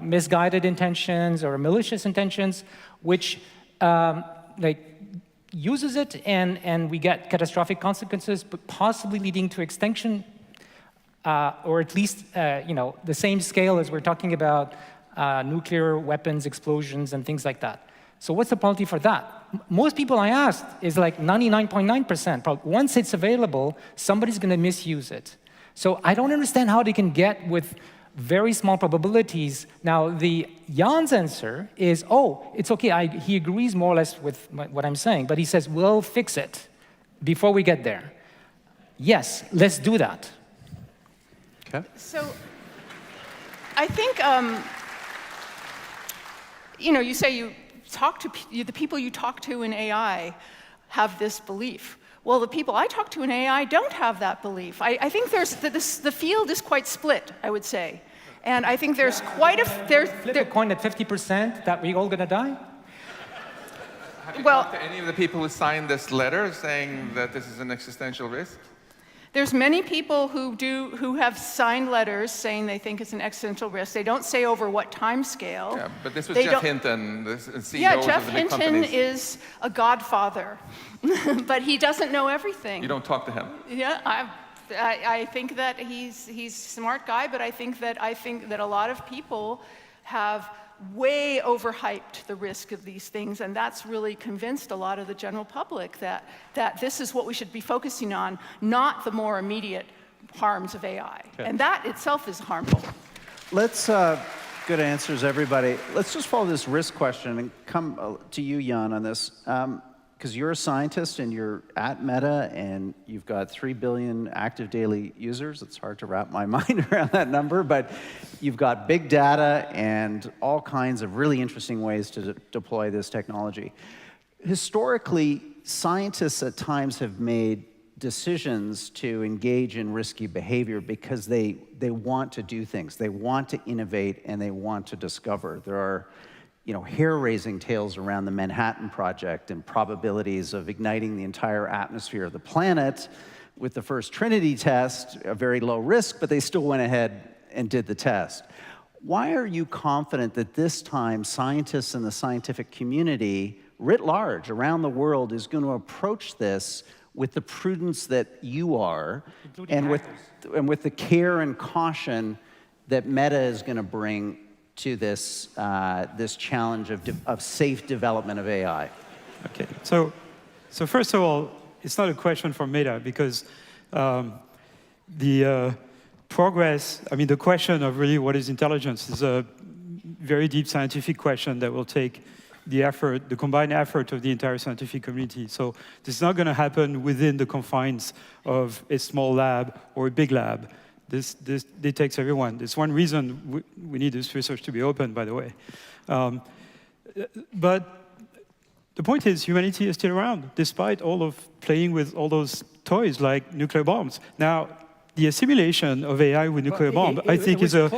misguided intentions or malicious intentions which uses it and we get catastrophic consequences, but possibly leading to extinction, or at least the same scale as we're talking about nuclear weapons, explosions, and things like that. So what's the probability for that? Most people I asked is like 99.9%. Once it's available, somebody's going to misuse it. So I don't understand how they can get with very small probabilities. Now, the Yann's answer is, oh, it's okay. He agrees more or less with what I'm saying, but he says, we'll fix it before we get there. Yes, let's do that. Okay. So I think, you say you talk to the people you talk to in AI have this belief. Well, the people I talk to in AI don't have that belief. I think the field is quite split, I would say. And I think there's quite a... Flip a coin at 50% that we're all going to die? Have you talked to any of the people who signed this letter saying that this is an existential risk? There's many people who have signed letters saying they think it's an existential risk. They don't say over what time scale. Yeah, but this was Jeff Hinton, the CEO yeah, of the Jeff big Hinton companies. is a godfather, but he doesn't know everything. You don't talk to him. Yeah, I think that he's a smart guy, but I think that a lot of people have way overhyped the risk of these things, and that's really convinced a lot of the general public that this is what we should be focusing on, not the more immediate harms of AI. Okay. And that itself is harmful. Let's, good answers, everybody. Let's just follow this risk question and come to you, Yann, on this. Because you're a scientist and you're at Meta and you've got 3 billion active daily users. It's hard to wrap my mind around that number, but you've got big data and all kinds of really interesting ways to deploy this technology. Historically, scientists at times have made decisions to engage in risky behavior because they want to do things. They want to innovate and they want to discover. There are hair-raising tales around the Manhattan Project and probabilities of igniting the entire atmosphere of the planet with the first Trinity test, a very low risk, but they still went ahead and did the test. Why are you confident that this time scientists and the scientific community writ large around the world is going to approach this with the prudence that you are and with the care and caution that Meta is going to bring to this challenge of safe development of AI? Okay, so first of all, it's not a question for Meta because the progress, the question of really what is intelligence is a very deep scientific question that will take the combined effort of the entire scientific community. So this is not going to happen within the confines of a small lab or a big lab. This detects everyone. It's one reason we need this research to be open, by the way. But the point is, humanity is still around, despite all of playing with all those toys like nuclear bombs. Now, the assimilation of AI with nuclear bomb, I think, is a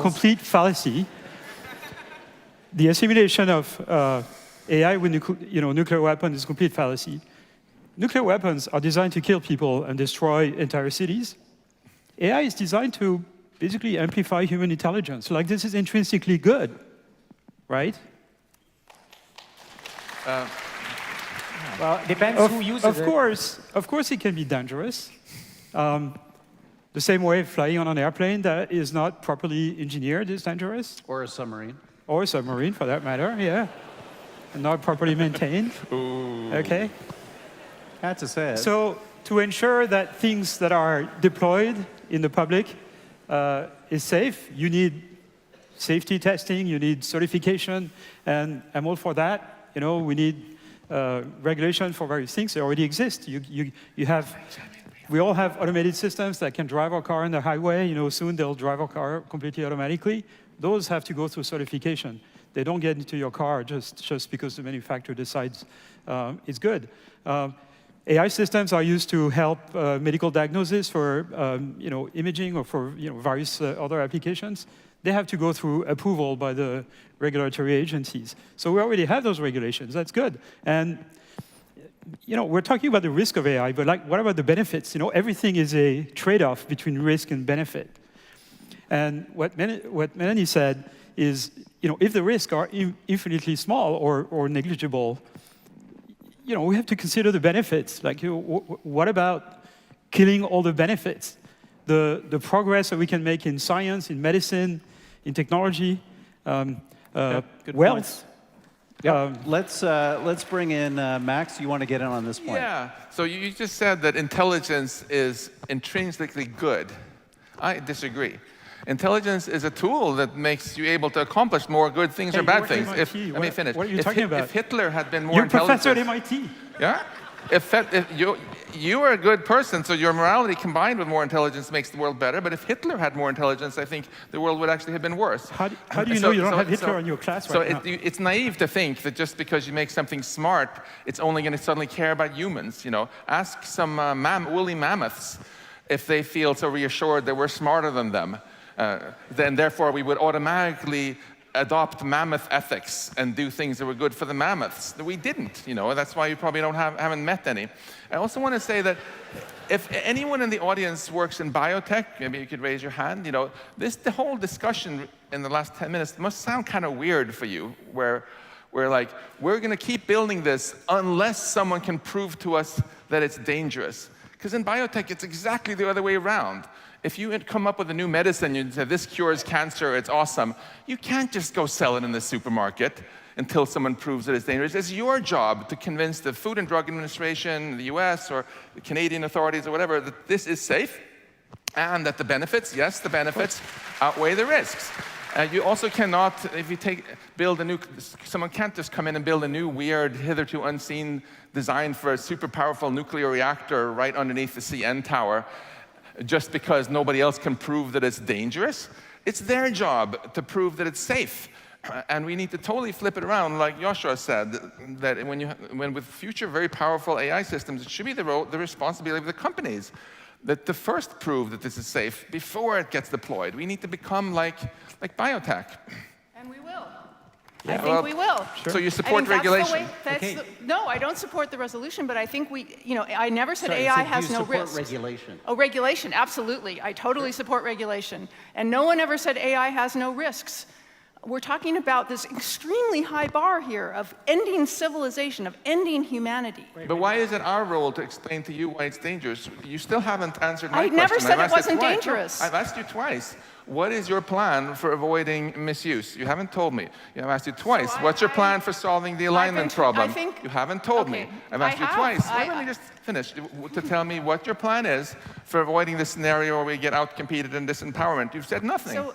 complete fallacy. The assimilation of AI with nuclear weapons is a complete fallacy. Nuclear weapons are designed to kill people and destroy entire cities. AI is designed to basically amplify human intelligence. Like, this is intrinsically good, right? Well, it depends who uses it. Of course it can be dangerous. The same way flying on an airplane that is not properly engineered is dangerous. Or a submarine. Or a submarine, for that matter, yeah. And not properly maintained. Ooh. Okay? Had to say it. So, to ensure that things that are deployed in the public is safe, you need safety testing, you need certification, and I'm all for that. We need regulation for various things. They already exist. We all have automated systems that can drive our car on the highway. Soon they'll drive our car completely automatically. Those have to go through certification. They don't get into your car just because the manufacturer decides it's good. AI systems are used to help medical diagnosis for imaging or for various other applications. They have to go through approval by the regulatory agencies. So we already have those regulations. That's good. And we're talking about the risk of AI, but what about the benefits? Everything is a trade-off between risk and benefit. And what Melannie said is, if the risks are infinitely small or negligible, we have to consider the benefits. Like, what about killing all the benefits? The progress that we can make in science, in medicine, in technology, wealth. Yep. Let's bring in Max. You want to get in on this point? Yeah. So you just said that intelligence is intrinsically good. I disagree. Intelligence is a tool that makes you able to accomplish more good things or bad things. Let me finish. What are you talking about? If Hitler had been more intelligent... You're a professor at MIT. Yeah? If you are a good person, so your morality combined with more intelligence makes the world better. But if Hitler had more intelligence, I think the world would actually have been worse. How do you know you don't have Hitler in your class right now? So it's naive to think that just because you make something smart, it's only going to suddenly care about humans. Ask some woolly mammoths if they feel so reassured that we're smarter than them. Then therefore we would automatically adopt mammoth ethics and do things that were good for the mammoths. We didn't, that's why you probably haven't met any. I also want to say that if anyone in the audience works in biotech, maybe you could raise your hand, the whole discussion in the last 10 minutes must sound kind of weird for you, where we're like, we're going to keep building this unless someone can prove to us that it's dangerous. Because in biotech, it's exactly the other way around. If you come up with a new medicine, you say, this cures cancer, it's awesome, you can't just go sell it in the supermarket until someone proves that it's dangerous. It's your job to convince the Food and Drug Administration, the US, or the Canadian authorities, or whatever, that this is safe, and that the benefits, yes, the benefits, outweigh the risks. You also cannot, if you someone can't just come in and build a new, weird, hitherto unseen design for a super powerful nuclear reactor right underneath the CN tower, just because nobody else can prove that it's dangerous. It's their job to prove that it's safe. And we need to totally flip it around, like Yoshua said, that when with future very powerful AI systems, it should be the responsibility of the companies that to first prove that this is safe before it gets deployed. We need to become like biotech. And we will. Yeah, I think we will. Sure. So you support regulation? No, I don't support the resolution, but I think I never said AI has no risk. You support regulation? Oh, regulation, absolutely. I totally support regulation. And no one ever said AI has no risks. We're talking about this extremely high bar here of ending civilization, of ending humanity. But why is it our role to explain to you why it's dangerous? You still haven't answered my question. I never said it wasn't dangerous. I've asked you twice. What is your plan for avoiding misuse? You haven't told me. I've asked you twice. What's your plan for solving the alignment problem? You haven't told me. I've asked you twice. Let me just finish to tell me what your plan is for avoiding the scenario where we get out-competed and disempowerment. You've said nothing.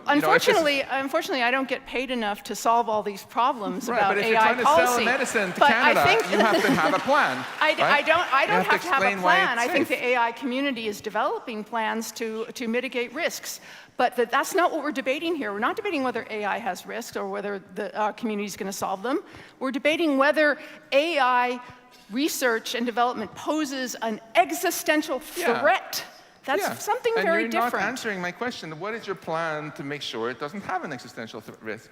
Unfortunately, I don't get paid enough to solve all these problems Right, about but if AI you're trying to policy. sell medicine to But Canada, I think you have to have a plan. I don't have to have a explain why plan. it's I think safe. the AI community is developing plans to mitigate risks. But that's not what we're debating here. We're not debating whether AI has risks or whether the community is going to solve them. We're debating whether AI research and development poses an existential threat. That's something very different. And you're different. not answering my question. What is your plan to make sure it doesn't have an existential risk?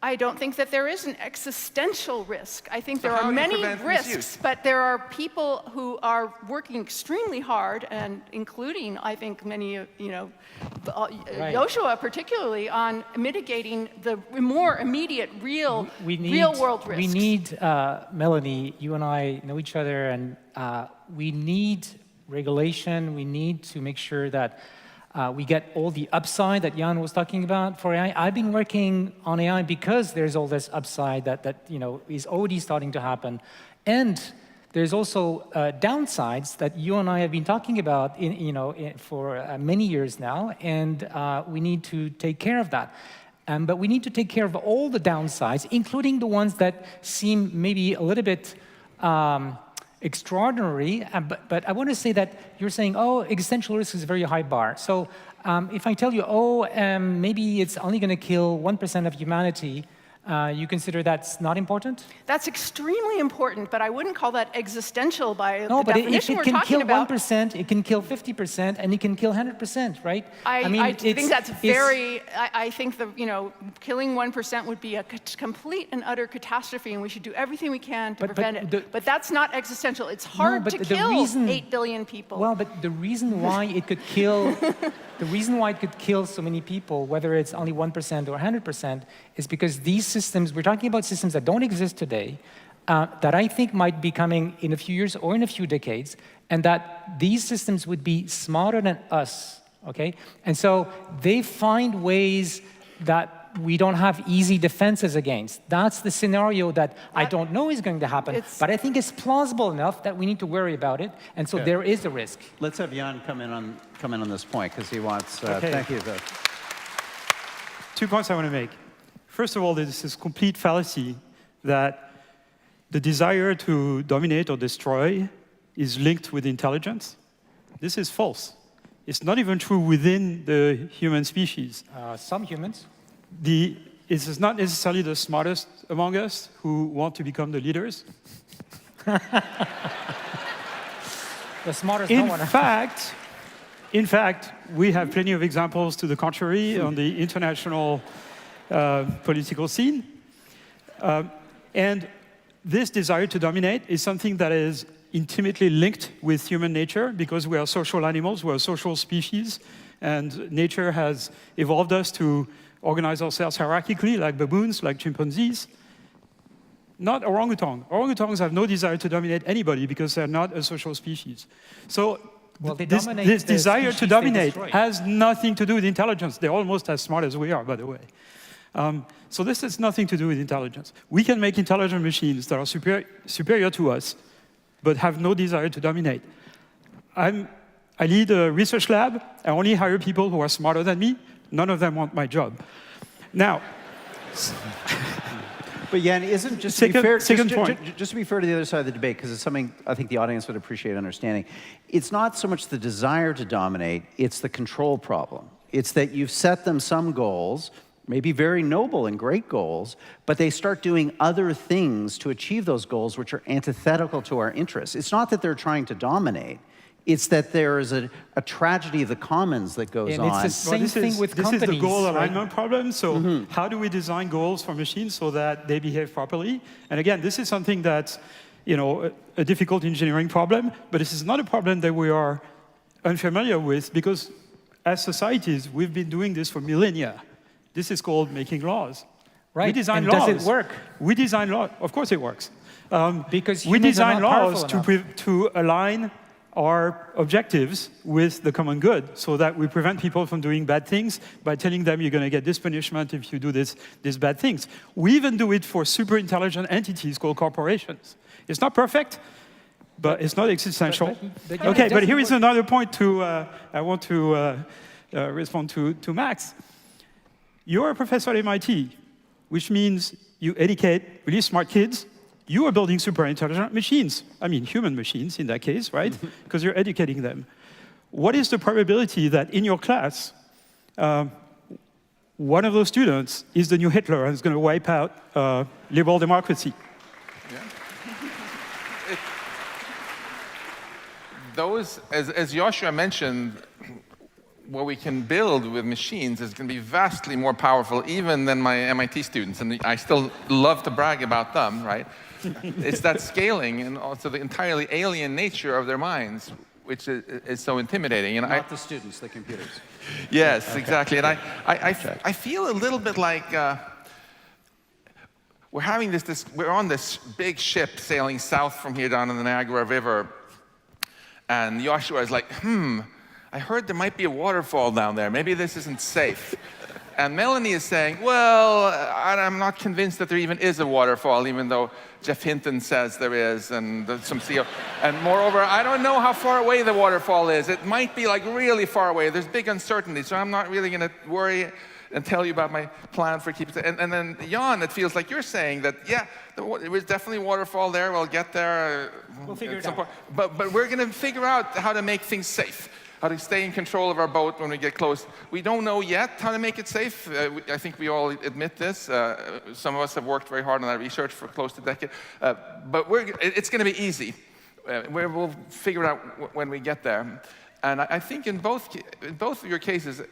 I don't think that there is an existential risk. I think So there how are do you many prevent risks, misuse? but there are people who are working extremely hard, and including, I think, many, Yoshua particularly, on mitigating the more immediate, real-world risks. We need, Melannie, you and I know each other, and we need regulation. We need to make sure that we get all the upside that Yann was talking about for AI. I've been working on AI because there's all this upside that is already starting to happen. And there's also downsides that you and I have been talking about for many years now, and we need to take care of that. But we need to take care of all the downsides, including the ones that seem maybe a little bit extraordinary, but I want to say that you're saying, oh, existential risk is a very high bar. So if I tell you, maybe it's only going to kill 1% of humanity, you consider that's not important? That's extremely important, but I wouldn't call that existential by no, the but definition if we're it can kill talking about. 1%, it can kill 50%, and it can kill 100%, right? I think that's very. I think killing 1% would be a complete and utter catastrophe, and we should do everything we can to prevent it. But that's not existential. It's hard to kill 8 billion people. Well, but the reason why it could kill, so many people, whether it's only 1% or 100%, is because these systems, we're talking about systems that don't exist today, that I think might be coming in a few years or in a few decades, and that these systems would be smarter than us, okay? And so they find ways that we don't have easy defenses against. That's the scenario that I don't know is going to happen, but I think it's plausible enough that we need to worry about it, and so there is a risk. Let's have Yann come in on this point, because he wants, thank you. 2 points I want to make. First of all, there's this complete fallacy that the desire to dominate or destroy is linked with intelligence. This is false. It's not even true within the human species. Some humans. It is not necessarily the smartest among us who want to become the leaders. The smartest no one. In fact, we have plenty of examples to the contrary on the international political scene. And this desire to dominate is something that is intimately linked with human nature because we are social animals, we are social species, and nature has evolved us to organize ourselves hierarchically, like baboons, like chimpanzees. Not orangutan. Orangutans have no desire to dominate anybody because they're not a social species. So this desire to dominate has nothing to do with intelligence. They're almost as smart as we are, by the way. So this has nothing to do with intelligence. We can make intelligent machines that are superior to us, but have no desire to dominate. I lead a research lab. I only hire people who are smarter than me. None of them want my job. Now, but Yann, isn't just to be fair to the other side of the debate, because it's something I think the audience would appreciate understanding. It's not so much the desire to dominate; it's the control problem. It's that you've set them some goals, maybe very noble and great goals, but they start doing other things to achieve those goals, which are antithetical to our interests. It's not that they're trying to dominate. It's that there is a tragedy of the commons that goes on. It's the same thing with companies. This is the goal alignment problem. So how do we design goals for machines so that they behave properly? And again, this is something that's a difficult engineering problem, but this is not a problem that we are unfamiliar with because as societies, we've been doing this for millennia. This is called making laws. Right. We design and laws. Does it work? We design laws. Of course it works. Because we design laws to align our objectives with the common good so that we prevent people from doing bad things by telling them you're going to get this punishment if you do these bad things. We even do it for super intelligent entities called corporations. It's not perfect, but it's not existential. But here is another point I want to respond to Max. You're a professor at MIT, which means you educate really smart kids. You are building super intelligent machines. I mean, human machines in that case, right? Because you're educating them. What is the probability that in your class, one of those students is the new Hitler and is going to wipe out liberal democracy? Those, as Yoshua mentioned, what we can build with machines is going to be vastly more powerful even than my MIT students, and I still love to brag about them, right? It's that scaling and also the entirely alien nature of their minds, which is so intimidating. And Not the students, the computers. Yes, Okay. exactly. And I feel a little bit like we're having we're on this big ship sailing south from here down in the Niagara River, and Yoshua is like, I heard there might be a waterfall down there. Maybe this isn't safe. And Melannie is saying, well, I'm not convinced that there even is a waterfall, even though Jeff Hinton says there is, and some CEO. And moreover, I don't know how far away the waterfall is. It might be like really far away. There's big uncertainty, so I'm not really going to worry and tell you about my plan for keeping it. And then Yann, it feels like you're saying that, yeah, it was definitely a waterfall there. We'll get there. We'll figure it some out. point. But we're going to figure out how to make things safe, how to stay in control of our boat when we get close. We don't know yet how to make it safe. I think we all admit this. Some of us have worked very hard on that research for close to a decade. But it's going to be easy. We'll figure it out when we get there. And I think in both of your cases,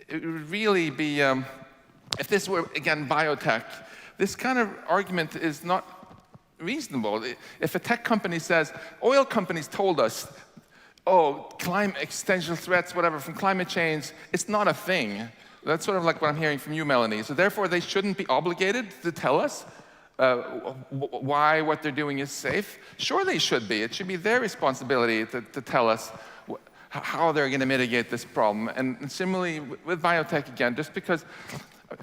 it would really be, if this were, again, biotech, this kind of argument is not reasonable. If a tech company says, oil companies told us, oh, climate existential threats, whatever, from climate change, it's not a thing. That's sort of like what I'm hearing from you, Melannie. So therefore, they shouldn't be obligated to tell us why what they're doing is safe. Sure, they should be. It should be their responsibility to tell us how they're going to mitigate this problem. And similarly, with biotech, again, just because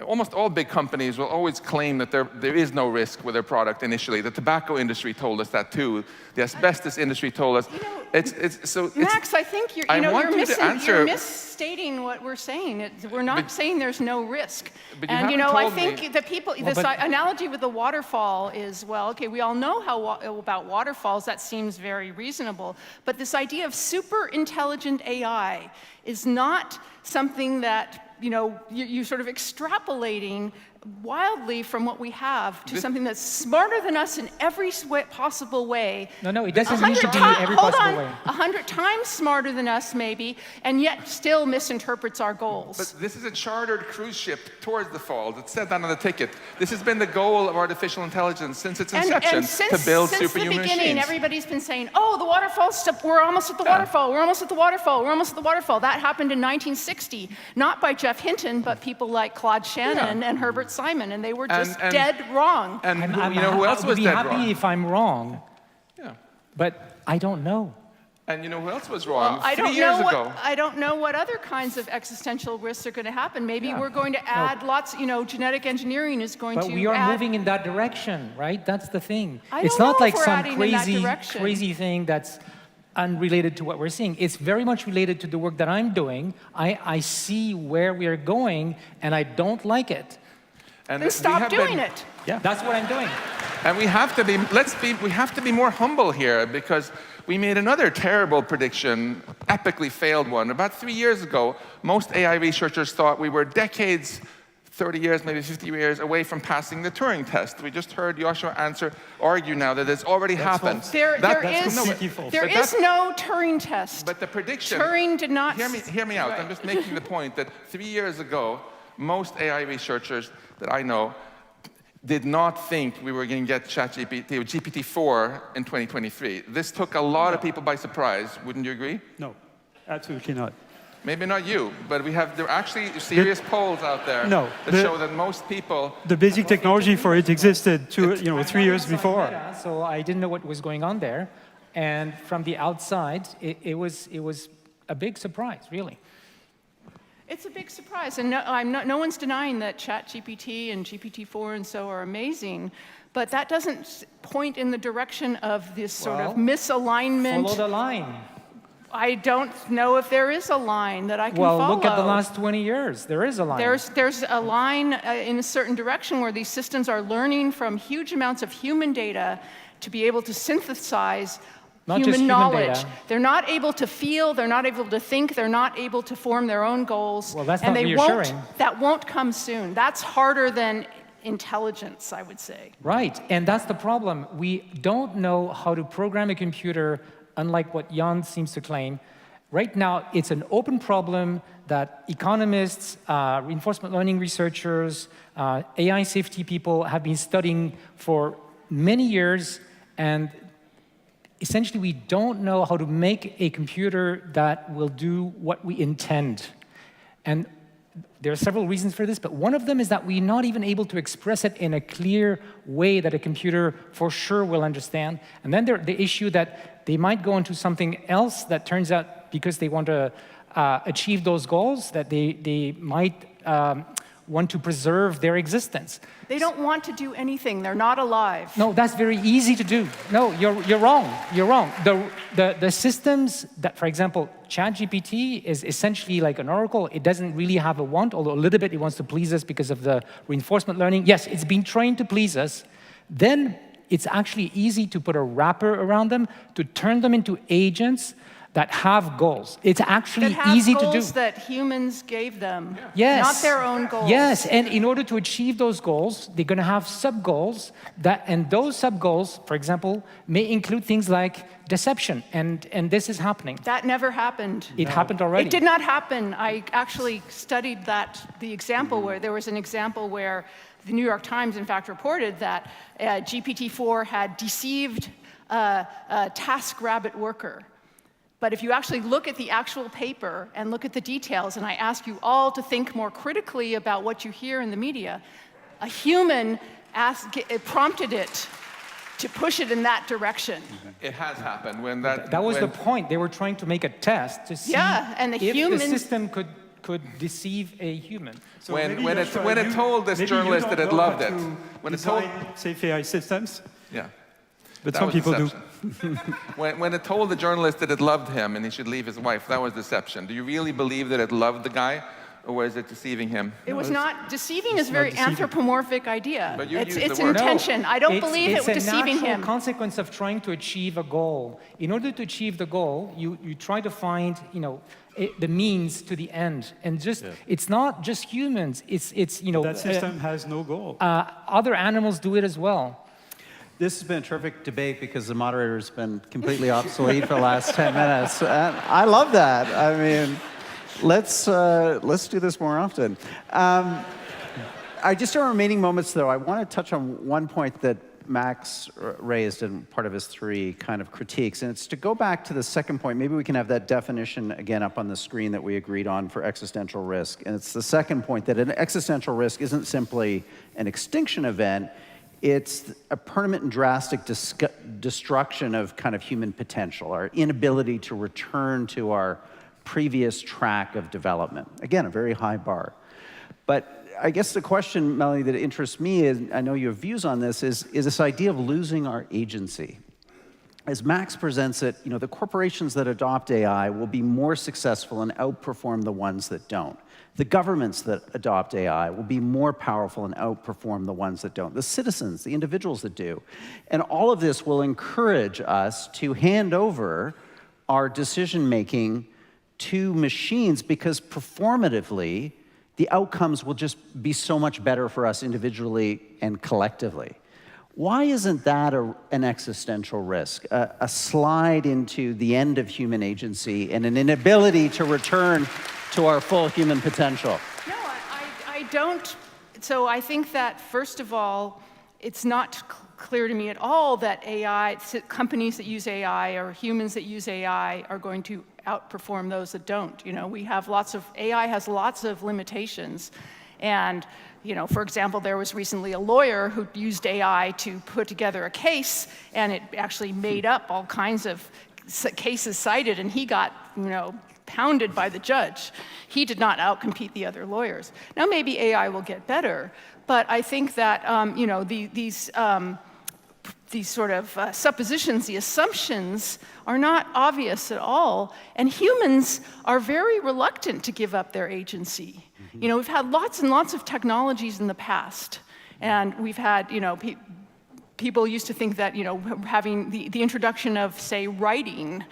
almost all big companies will always claim that there is no risk with their product initially. The tobacco industry told us that too. The asbestos industry told us. Max, I think you're misstating what we're saying. We're not saying there's no risk. And I think the people, this analogy with the waterfall is, well, okay, we all know about waterfalls. That seems very reasonable. But this idea of super intelligent AI is not something that you're sort of extrapolating wildly from what we have to something that's smarter than us in every possible way. No, it doesn't need to be every possible way. 100 times smarter than us, maybe, and yet still misinterprets our goals. But this is a chartered cruise ship towards the falls. It said that on the ticket. This has been the goal of artificial intelligence since its inception, to build superhuman machines. Since the beginning, everybody's been saying, oh, the waterfall's, we're almost at the waterfall, we're almost at the waterfall, we're almost at the waterfall. That happened in 1960, not by Jeff Hinton, but people like Claude Shannon and Herbert Simon, and they were just dead wrong. And who else was dead wrong? I'd be happy if I'm wrong. Yeah. But I don't know. And you know who else was wrong? Well, I 3 years ago. I don't know what other kinds of existential risks are going to happen. Maybe we're going to add lots, genetic engineering is going to But we are moving in that direction, right? That's the thing. It's not like some crazy thing that's unrelated to what we're seeing. It's very much related to the work that I'm doing. I see where we are going, and I don't like it. And then stop doing it. Yeah, that's what I'm doing. And we have to be more humble here, because we made another terrible prediction, epically failed one. About 3 years ago, most AI researchers thought we were decades, 30 years, maybe 50 years away from passing the Turing test. We just heard Yoshua argue now that it's already happened. There is no Turing test. But the prediction... Turing did not... Hear me out. Right. I'm just making the point that 3 years ago, most AI researchers that I know did not think we were going to get ChatGPT or GPT-4 in 2023. This took a lot of people by surprise. Wouldn't you agree? No, absolutely not. Maybe not you, but there are actually serious polls out there that show that most people... The basic technology for it existed 3 years before. So I didn't know what was going on there. And from the outside, it was a big surprise, really. It's a big surprise, and no one's denying that ChatGPT and GPT-4 and so are amazing, but that doesn't point in the direction of this sort of misalignment. Follow the line. I don't know if there is a line that I can follow. Well, look at the last 20 years. There is a line. There's a line in a certain direction where these systems are learning from huge amounts of human data to be able to synthesize human knowledge. Data. They're not able to feel, they're not able to think, they're not able to form their own goals. Well, that's and not they reassuring. that won't come soon. That's harder than intelligence, I would say. Right, and that's the problem. We don't know how to program a computer, unlike what Yann seems to claim. Right now, it's an open problem that economists, reinforcement learning researchers, AI safety people have been studying for many years, and essentially we don't know how to make a computer that will do what we intend. And there are several reasons for this, but one of them is that we're not even able to express it in a clear way that a computer for sure will understand. And then there's the issue that they might go into something else that turns out, because they want to achieve those goals, that they might want to preserve their existence. They don't want to do anything. They're not alive. No, that's very easy to do. No, you're wrong. You're wrong. The systems that, for example, ChatGPT is essentially like an oracle. It doesn't really have a want, although a little bit it wants to please us because of the reinforcement learning. Yes, it's been trained to please us. Then it's actually easy to put a wrapper around them, to turn them into agents that have goals. It's actually easy to do. Goals that humans gave them, yes. Not their own goals. Yes, and in order to achieve those goals, they're going to have sub-goals, and those sub-goals, for example, may include things like deception, and this is happening. That never happened. It happened already. It did not happen. I actually studied the example where there was an example where the New York Times, in fact, reported that GPT-4 had deceived a TaskRabbit worker. But if you actually look at the actual paper and look at the details, and I ask you all to think more critically about what you hear in the media, a human prompted it to push it in that direction. It has happened. When that was the point. They were trying to make a test to see and if the system could deceive a human. So when it told this journalist that it loved it, when it told safe AI systems. Yeah. But some people do. when it told the journalist that it loved him and he should leave his wife, that was deception. Do you really believe that it loved the guy, or was it deceiving him? It was not. Deceiving is a very anthropomorphic idea. But you it's used the word. intention. I don't believe it was deceiving It's a him. natural consequence of trying to achieve a goal. In order to achieve the goal, you try to find, the means to the end, and it's not just humans. It's that system has no goal. Other animals do it as well. This has been a terrific debate because the moderator's been completely obsolete for the last 10 minutes. And I love that. I mean, let's do this more often. I just have remaining moments, though. I want to touch on one point that Max raised in part of his 3 kind of critiques, and it's to go back to the second point. Maybe we can have that definition again up on the screen that we agreed on for existential risk. And it's the second point, that an existential risk isn't simply an extinction event. It's a permanent and drastic destruction of kind of human potential, our inability to return to our previous track of development. Again, a very high bar. But I guess the question, Melannie, that interests me, is, I know you have views on this, is this idea of losing our agency. As Max presents it, the corporations that adopt AI will be more successful and outperform the ones that don't. The governments that adopt AI will be more powerful and outperform the ones that don't. The citizens, the individuals that do. And all of this will encourage us to hand over our decision-making to machines, because performatively, the outcomes will just be so much better for us individually and collectively. Why isn't that an existential risk? A slide into the end of human agency and an inability to return to our full human potential? No, I don't. So I think that, first of all, it's not clear to me at all that companies that use AI or humans that use AI are going to outperform those that don't. AI has lots of limitations. And, for example, there was recently a lawyer who used AI to put together a case, and it actually made up all kinds of cases cited, and he got, pounded by the judge. He did not outcompete the other lawyers. Now, maybe AI will get better, but I think that, these sort of suppositions, the assumptions, are not obvious at all. And humans are very reluctant to give up their agency. You know, we've had lots and lots of technologies in the past. And we've had, you know, people used to think that, you know, having the introduction of, say, writing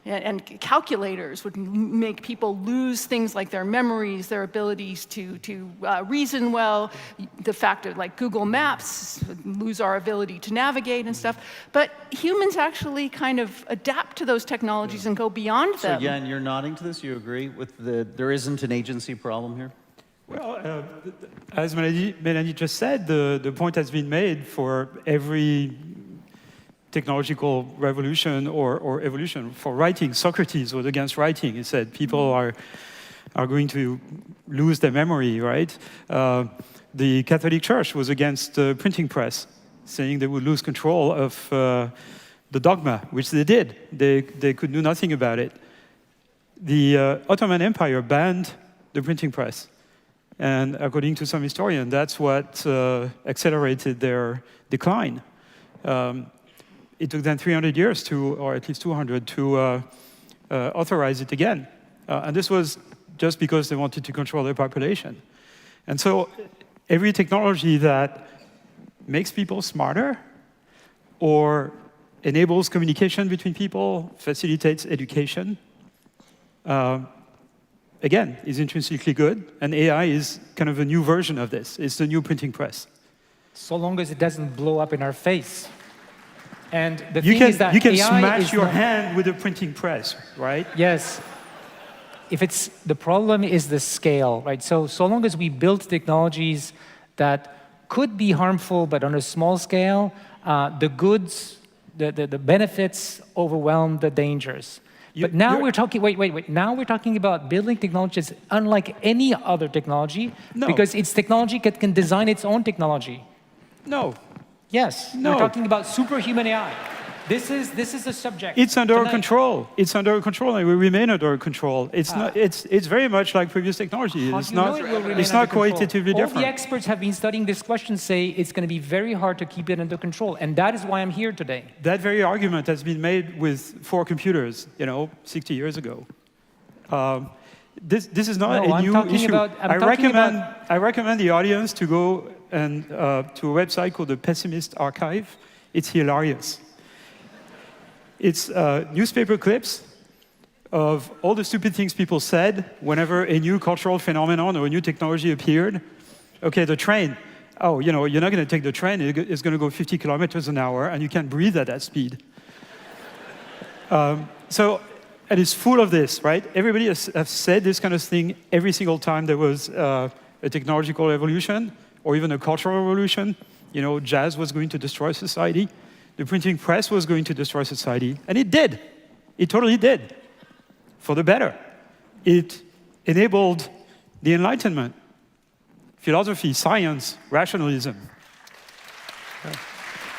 and calculators would make people lose things like their memories, their abilities to reason well, the fact that, like, Google Maps lose our ability to navigate and stuff. But humans actually kind of adapt to those technologies and go beyond them. So, Yann, you're nodding to this? You agree with there isn't an agency problem here? Well, as Melannie just said, the point has been made for every technological revolution or evolution. For writing, Socrates was against writing. He said people are going to lose their memory, right? The Catholic Church was against the printing press, saying they would lose control of the dogma, which they did. They could do nothing about it. The Ottoman Empire banned the printing press. And according to some historians, that's what accelerated their decline. It took them 300 years or at least 200, to authorize it again. And this was just because they wanted to control their population. And so every technology that makes people smarter or enables communication between people, facilitates education, again, is intrinsically good. And AI is kind of a new version of this. It's the new printing press. So long as it doesn't blow up in our face. And the you thing can, is that you can AI smash your hand with a printing press, right? Yes. If it's the problem is the scale, right? So long as we build technologies that could be harmful, but on a small scale, the goods, the benefits overwhelm the dangers. But now we're talking. Wait. Now we're talking about building technologies unlike any other technology, because it's technology that can design its own technology. No. Yes. No. We're talking about superhuman AI. This is the subject. It's under tonight. control. It's under control, and will remain under control. It's not. It's very much like previous technology. It's not. It's not qualitatively different. All the experts have been studying this question say it's going to be very hard to keep it under control, and that is why I'm here today. That very argument has been made for computers, 60 years ago. This is not a new issue. I recommend the audience to go and to a website called the Pessimist Archive. It's hilarious. It's newspaper clips of all the stupid things people said whenever a new cultural phenomenon or a new technology appeared. Okay, the train. Oh, you're not going to take the train. It's going to go 50 kilometers an hour, and you can't breathe at that speed. And it's full of this, right? Everybody has said this kind of thing every single time there was a technological evolution or even a cultural revolution. Jazz was going to destroy society. The printing press was going to destroy society, and it did. It totally did, for the better. It enabled the Enlightenment, philosophy, science, rationalism.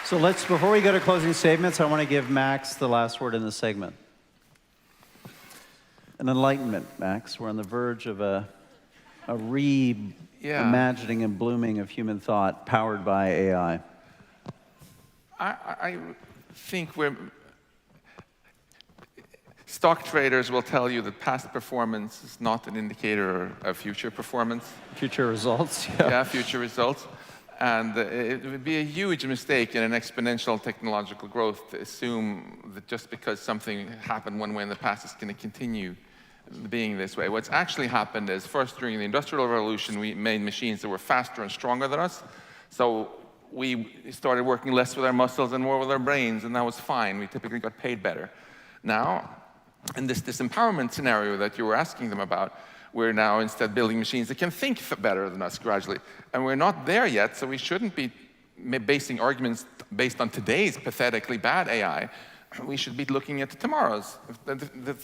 So before we go to closing statements, I want to give Max the last word in the segment. An enlightenment, Max. We're on the verge of a reimagining and blooming of human thought powered by AI. I think stock traders will tell you that past performance is not an indicator of future performance. Future results, Yeah, future results. And it would be a huge mistake in an exponential technological growth to assume that just because something happened one way in the past, it's going to continue being this way. What's actually happened is, first, during the Industrial Revolution, we made machines that were faster and stronger than us. So we started working less with our muscles and more with our brains, and that was fine. We typically got paid better. Now, in this empowerment scenario that you were asking them about, we're now instead building machines that can think better than us gradually. And we're not there yet, so we shouldn't be basing arguments based on today's pathetically bad AI. We should be looking at tomorrow's, the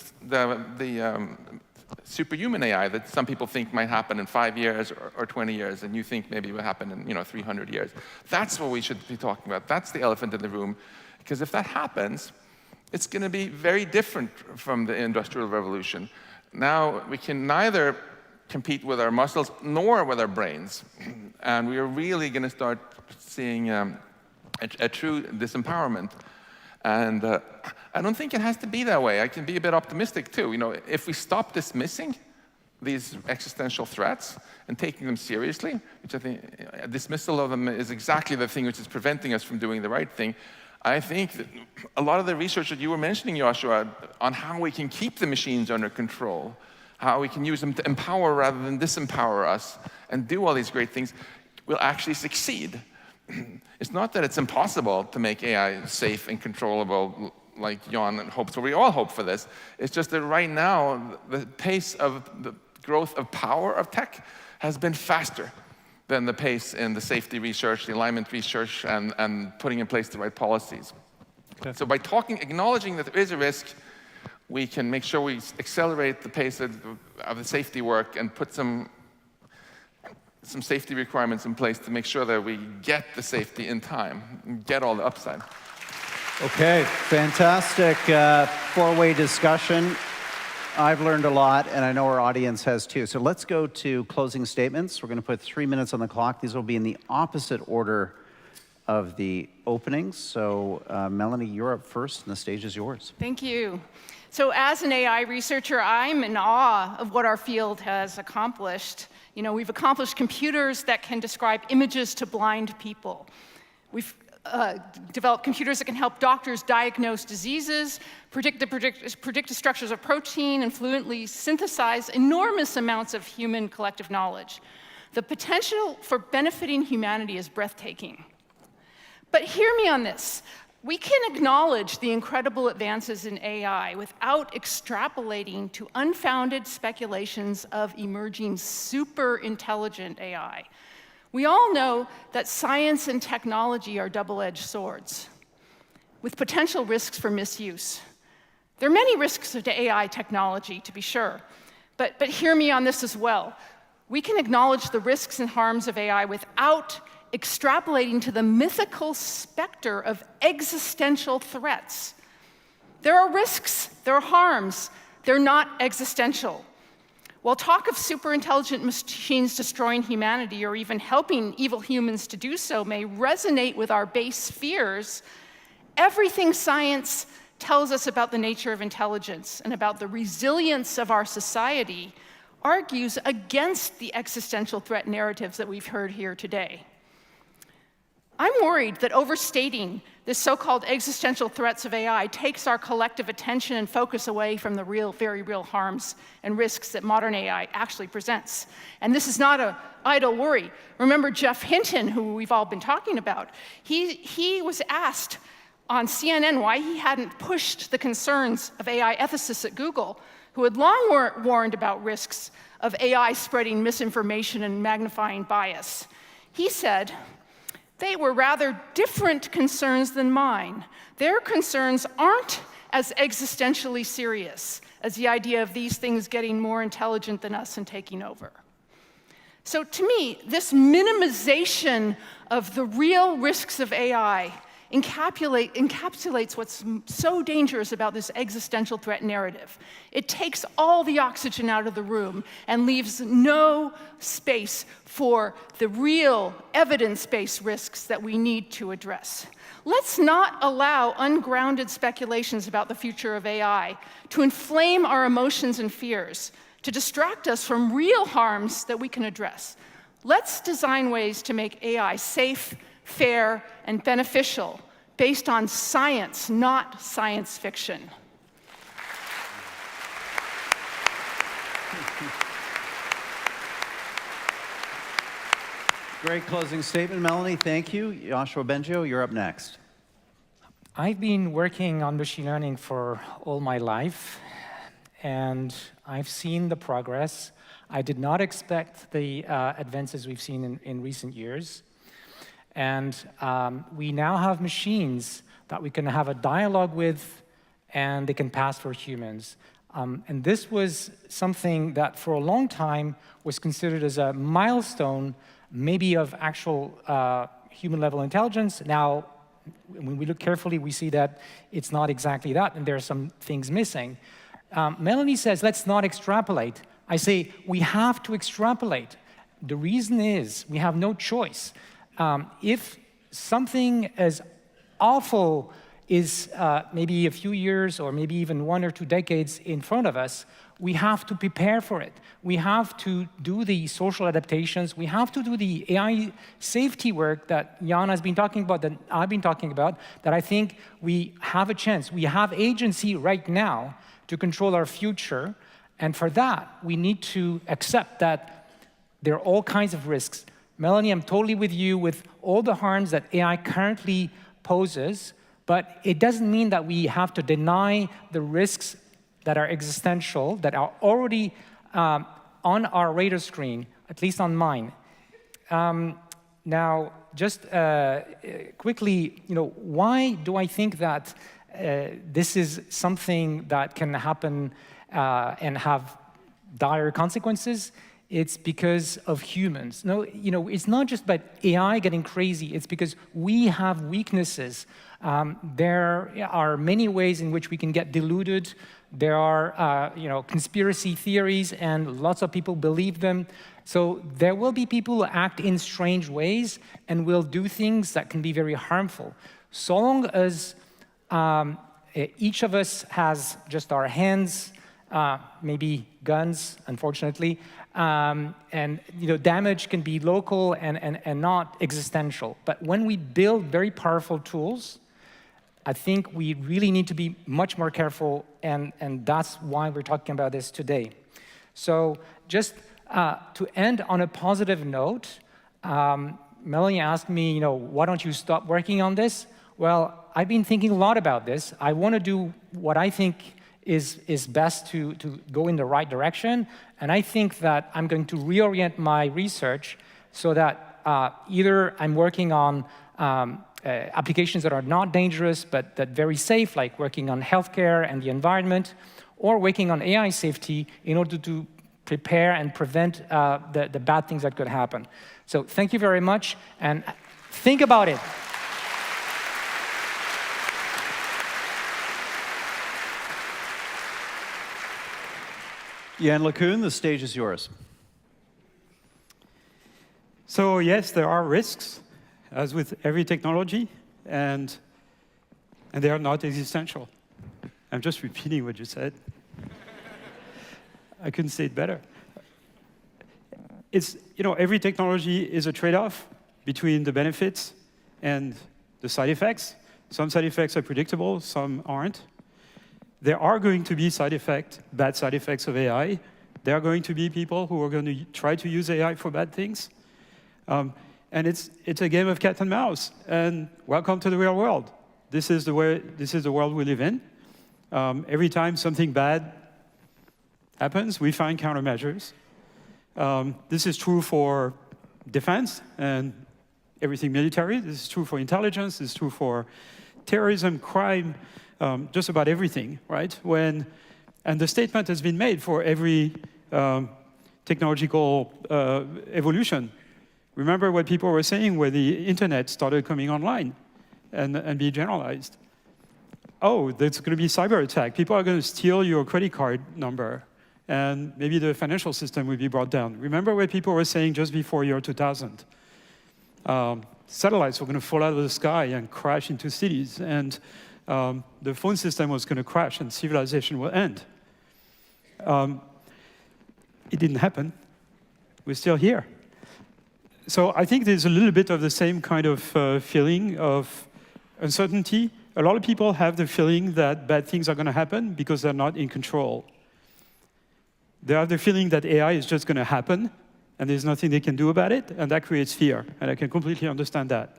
superhuman AI that some people think might happen in 5 years or 20 years, and you think maybe it will happen in 300 years. That's what we should be talking about. That's the elephant in the room, because if that happens, it's going to be very different from the Industrial Revolution. Now we can neither compete with our muscles nor with our brains, and we are really going to start seeing a true disempowerment. And I don't think it has to be that way. I can be a bit optimistic too. You know, if we stop dismissing these existential threats and taking them seriously, which I think a dismissal of them is exactly the thing which is preventing us from doing the right thing. I think that a lot of the research that you were mentioning, Yoshua, on how we can keep the machines under control, how we can use them to empower rather than disempower us, and do all these great things, will actually succeed. It's not that it's impossible to make AI safe and controllable, like Yann hopes for. We all hope for this. It's just that right now, the pace of the growth of power of tech has been faster than the pace in the safety research, the alignment research, and putting in place the right policies. Okay. So by acknowledging that there is a risk, we can make sure we accelerate the pace of the safety work and put some safety requirements in place to make sure that we get the safety in time, and get all the upside. Okay, fantastic four-way discussion. I've learned a lot, and I know our audience has too. So let's go to closing statements. We're going to put 3 minutes on the clock. These will be in the opposite order of the openings. So Melannie, you're up first, and the stage is yours. Thank you. So as an AI researcher, I'm in awe of what our field has accomplished. You know, we've accomplished computers that can describe images to blind people. We've developed computers that can help doctors diagnose diseases, predict the structures of protein, and fluently synthesize enormous amounts of human collective knowledge. The potential for benefiting humanity is breathtaking. But hear me on this. We can acknowledge the incredible advances in AI without extrapolating to unfounded speculations of emerging super intelligent AI. We all know that science and technology are double-edged swords with potential risks for misuse. There are many risks to AI technology, to be sure, but hear me on this as well. We can acknowledge the risks and harms of AI without extrapolating to the mythical specter of existential threats. There are risks, there are harms, they're not existential. While talk of super-intelligent machines destroying humanity or even helping evil humans to do so may resonate with our base fears, everything science tells us about the nature of intelligence and about the resilience of our society argues against the existential threat narratives that we've heard here today. I'm worried that overstating the so-called existential threats of AI takes our collective attention and focus away from the real, very real harms and risks that modern AI actually presents. And this is not an idle worry. Remember Jeff Hinton, who we've all been talking about. He was asked on CNN why he hadn't pushed the concerns of AI ethicists at Google, who had long warned about risks of AI spreading misinformation and magnifying bias. He said, "They were rather different concerns than mine. Their concerns aren't as existentially serious as the idea of these things getting more intelligent than us and taking over." So to me, this minimization of the real risks of AI encapsulates what's so dangerous about this existential threat narrative. It takes all the oxygen out of the room and leaves no space for the real evidence-based risks that we need to address. Let's not allow ungrounded speculations about the future of AI to inflame our emotions and fears, to distract us from real harms that we can address. Let's design ways to make AI safe, fair, and beneficial based on science, not science fiction. Great closing statement, Melannie. Thank you. Yoshua Bengio, you're up next. I've been working on machine learning for all my life, and I've seen the progress. I did not expect the advances we've seen in recent years. And we now have machines that we can have a dialogue with, and they can pass for humans. And this was something that for a long time was considered as a milestone, maybe of actual human-level intelligence. Now, when we look carefully, we see that it's not exactly that, and there are some things missing. Melannie says, let's not extrapolate. I say, we have to extrapolate. The reason is we have no choice. If something as awful is maybe a few years or maybe even 1 or 2 decades in front of us, we have to prepare for it. We have to do the social adaptations. We have to do the AI safety work that Yann has been talking about, that I've been talking about, that I think we have a chance. We have agency right now to control our future. And for that, we need to accept that there are all kinds of risks. Melannie, I'm totally with you with all the harms that AI currently poses, but it doesn't mean that we have to deny the risks that are existential, that are already on our radar screen, at least on mine. Now, just quickly, why do I think that this is something that can happen and have dire consequences? It's because of humans. No, it's not just about AI getting crazy. It's because we have weaknesses. There are many ways in which we can get deluded. There are, conspiracy theories, and lots of people believe them. So there will be people who act in strange ways and will do things that can be very harmful. So long as each of us has just our hands, maybe guns, unfortunately, and damage can be local and not existential. But when we build very powerful tools, I think we really need to be much more careful, and that's why we're talking about this today. So just to end on a positive note, Melannie asked me, why don't you stop working on this? Well, I've been thinking a lot about this. I want to do what I think is best to go in the right direction, and I think that I'm going to reorient my research so that either I'm working on applications that are not dangerous but that very safe, like working on healthcare and the environment, or working on AI safety in order to prepare and prevent the bad things that could happen. So thank you very much, and think about it. Yann LeCun, the stage is yours. So yes, there are risks, as with every technology, and they are not existential. I'm just repeating what you said. I couldn't say it better. It's, every technology is a trade-off between the benefits and the side effects. Some side effects are predictable, some aren't. There are going to be bad side effects of AI. There are going to be people who are going to try to use AI for bad things. And it's a game of cat and mouse. And welcome to the real world. This is the world we live in. Every time something bad happens, we find countermeasures. This is true for defense and everything military. This is true for intelligence. This is true for terrorism, crime, just about everything, right? And the statement has been made for every technological evolution. Remember what people were saying when the internet started coming online and be generalized. Oh, there's going to be cyber attack. People are going to steal your credit card number, and maybe the financial system will be brought down. Remember what people were saying just before year 2000. Satellites were going to fall out of the sky and crash into cities, and the phone system was going to crash and civilization will end. It didn't happen. We're still here. So I think there's a little bit of the same kind of feeling of uncertainty. A lot of people have the feeling that bad things are going to happen because they're not in control. They have the feeling that AI is just going to happen, and there's nothing they can do about it, and that creates fear, and I can completely understand that.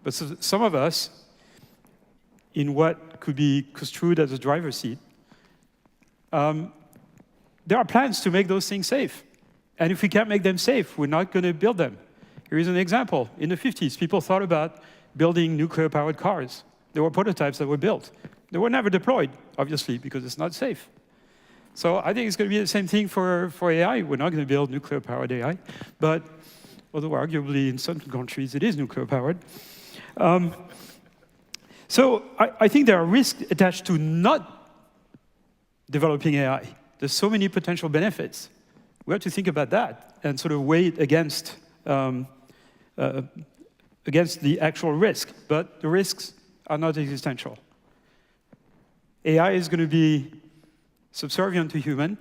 But some of us, in what could be construed as a driver's seat, there are plans to make those things safe. And if we can't make them safe, we're not going to build them. Here is an example. In the 50s, people thought about building nuclear-powered cars. There were prototypes that were built. They were never deployed, obviously, because it's not safe. So I think it's going to be the same thing for AI. We're not going to build nuclear-powered AI, but although arguably in certain countries it is nuclear-powered. So I think there are risks attached to not developing AI. There's so many potential benefits. We have to think about that and sort of weigh it against against the actual risk, but the risks are not existential. AI is going to be subservient to human.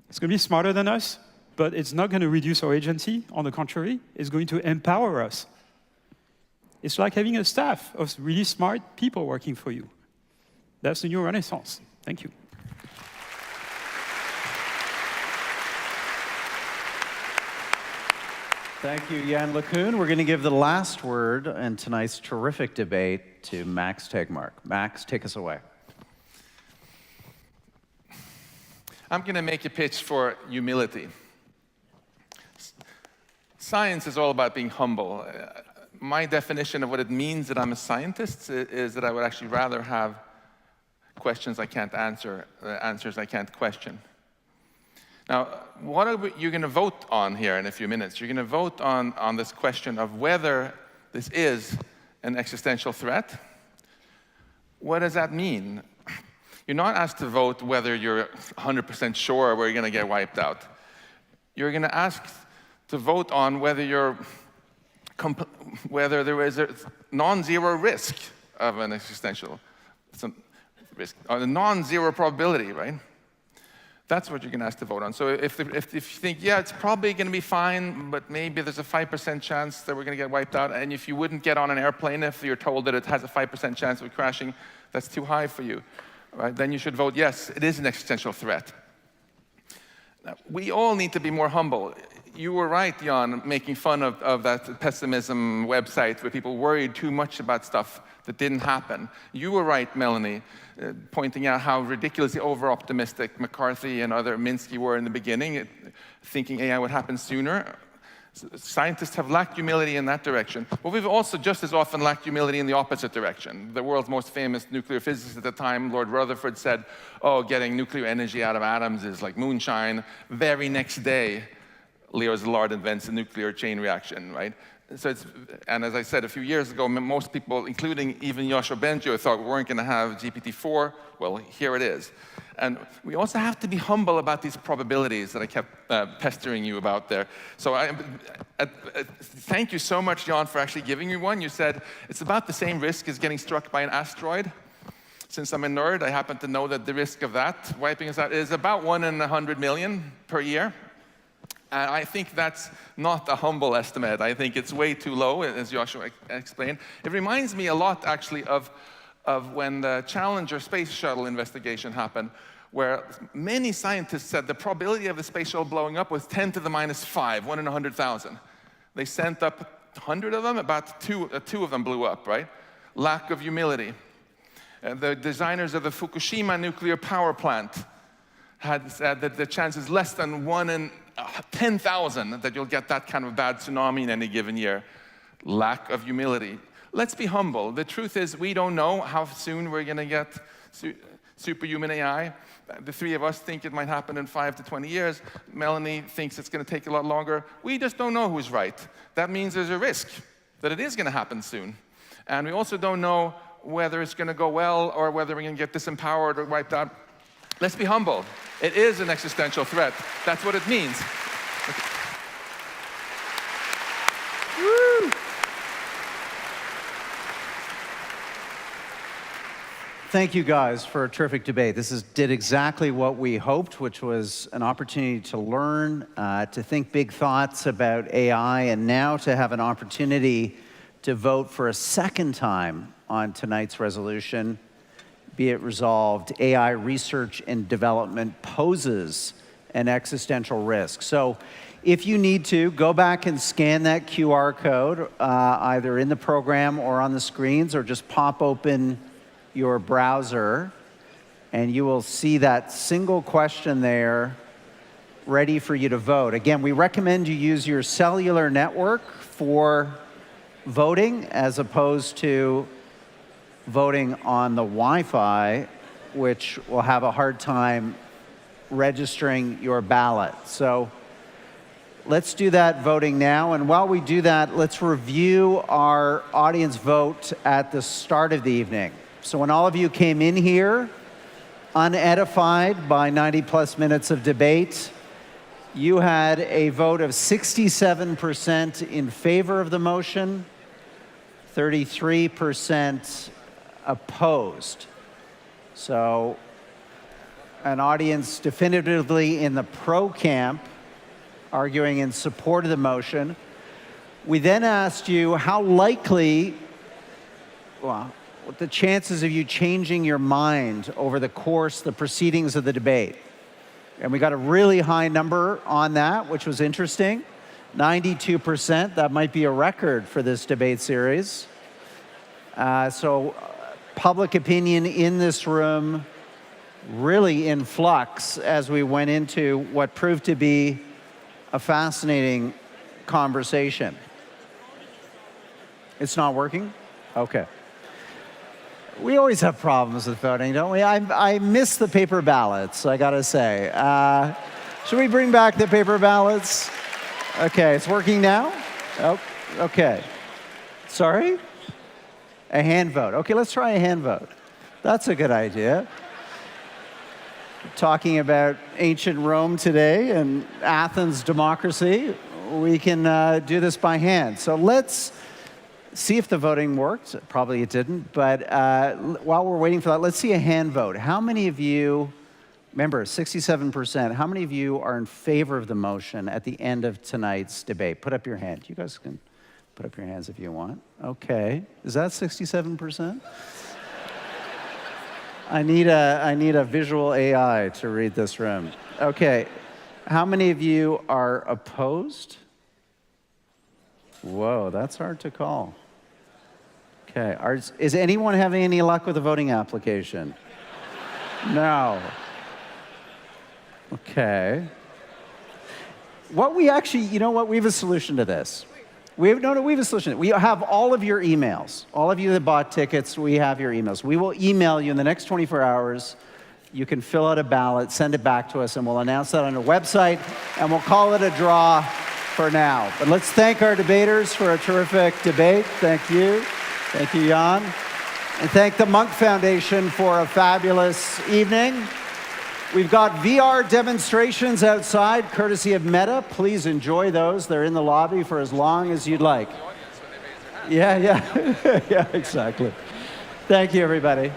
It's going to be smarter than us, but it's not going to reduce our agency. On the contrary, it's going to empower us. It's like having a staff of really smart people working for you. That's the new Renaissance. Thank you. Thank you, Yann LeCun. We're going to give the last word in tonight's terrific debate to Max Tegmark. Max, take us away. I'm going to make a pitch for humility. Science is all about being humble. My definition of what it means that I'm a scientist is that I would actually rather have questions I can't answer, answers I can't question. Now, what are you going to vote on here in a few minutes? You're going to vote on this question of whether this is an existential threat. What does that mean? You're not asked to vote whether you're 100% sure where you're going to get wiped out. You're going to ask to vote on whether there is a non-zero risk of an existential risk, or a non-zero probability, right? That's what you're going to ask to vote on. So if you think, yeah, it's probably going to be fine, but maybe there's a 5% chance that we're going to get wiped out, and if you wouldn't get on an airplane if you're told that it has a 5% chance of crashing, that's too high for you, right? Then you should vote, yes, it is an existential threat. Now, we all need to be more humble. You were right, Yann, making fun of that pessimism website where people worried too much about stuff that didn't happen. You were right, Melannie, pointing out how ridiculously over-optimistic McCarthy and other Minsky were in the beginning, thinking AI would happen sooner. Scientists have lacked humility in that direction. But we've also just as often lacked humility in the opposite direction. The world's most famous nuclear physicist at the time, Lord Rutherford, said, oh, getting nuclear energy out of atoms is like moonshine. Very next day, Leo Szilard invents a nuclear chain reaction, right? So and as I said a few years ago, most people, including even Yoshua Bengio, thought we weren't going to have GPT-4. Well, here it is. And we also have to be humble about these probabilities that I kept pestering you about there. So thank you so much, Yann, for actually giving me one. You said it's about the same risk as getting struck by an asteroid. Since I'm a nerd, I happen to know that the risk of that wiping us out is about 1 in 100 million per year. And I think that's not a humble estimate. I think it's way too low, as Joshua explained. It reminds me a lot, actually, of when the Challenger space shuttle investigation happened, where many scientists said the probability of the space shuttle blowing up was 10 to the minus 5, 1 in 100,000. They sent up 100 of them, about two of them blew up, right? Lack of humility. The designers of the Fukushima nuclear power plant had said that the chance is less than 1 in 10,000 that you'll get that kind of bad tsunami in any given year. Lack of humility. Let's be humble. The truth is we don't know how soon we're going to get superhuman AI. The three of us think it might happen in 5 to 20 years. Melannie thinks it's going to take a lot longer. We just don't know who's right. That means there's a risk that it is going to happen soon. And we also don't know whether it's going to go well or whether we're going to get disempowered or wiped out. Let's be humble. It is an existential threat. That's what it means. Woo! Thank you guys for a terrific debate. This did exactly what we hoped, which was an opportunity to learn, to think big thoughts about AI, and now to have an opportunity to vote for a second time on tonight's resolution. Be it resolved, AI research and development poses an existential risk. So if you need to, go back and scan that QR code, either in the program or on the screens, or just pop open your browser, and you will see that single question there ready for you to vote. Again, we recommend you use your cellular network for voting as opposed to voting on the Wi-Fi, which will have a hard time registering your ballot. So let's do that voting now. And while we do that, let's review our audience vote at the start of the evening. So when all of you came in here, unedified by 90+ minutes of debate, you had a vote of 67% in favor of the motion, 33% opposed. So an audience definitively in the pro camp, arguing in support of the motion. We then asked you how likely, well, what the chances of you changing your mind over the course, the proceedings of the debate. And we got a really high number on that, which was interesting. 92%, that might be a record for this debate series. So public opinion in this room really in flux as we went into what proved to be a fascinating conversation. It's not working? Okay. We always have problems with voting, don't we? I miss the paper ballots, I gotta say. Should we bring back the paper ballots? Okay, it's working now? Oh, okay. Sorry? A hand vote. Okay, let's try a hand vote. That's a good idea. Talking about ancient Rome today and Athens democracy, we can do this by hand. So let's see if the voting worked. Probably it didn't, but while we're waiting for that, let's see a hand vote. How many of you, remember, 67%, how many of you are in favor of the motion at the end of tonight's debate? Put up your hand. You guys can put up your hands if you want. Okay. Is that 67%? I need a visual AI to read this room. Okay. How many of you are opposed? Whoa, that's hard to call. Okay. Is anyone having any luck with the voting application? No. Okay. What we actually, you know what? We have a solution to this. We have a solution. We have all of your emails. All of you that bought tickets, we have your emails. We will email you in the next 24 hours. You can fill out a ballot, send it back to us, and we'll announce that on our website, and we'll call it a draw for now. But let's thank our debaters for a terrific debate. Thank you. Thank you, Yann. And thank the Munk Foundation for a fabulous evening. We've got VR demonstrations outside, courtesy of Meta. Please enjoy those. They're in the lobby for as long as you'd like. Yeah, yeah. Yeah, exactly. Thank you, everybody.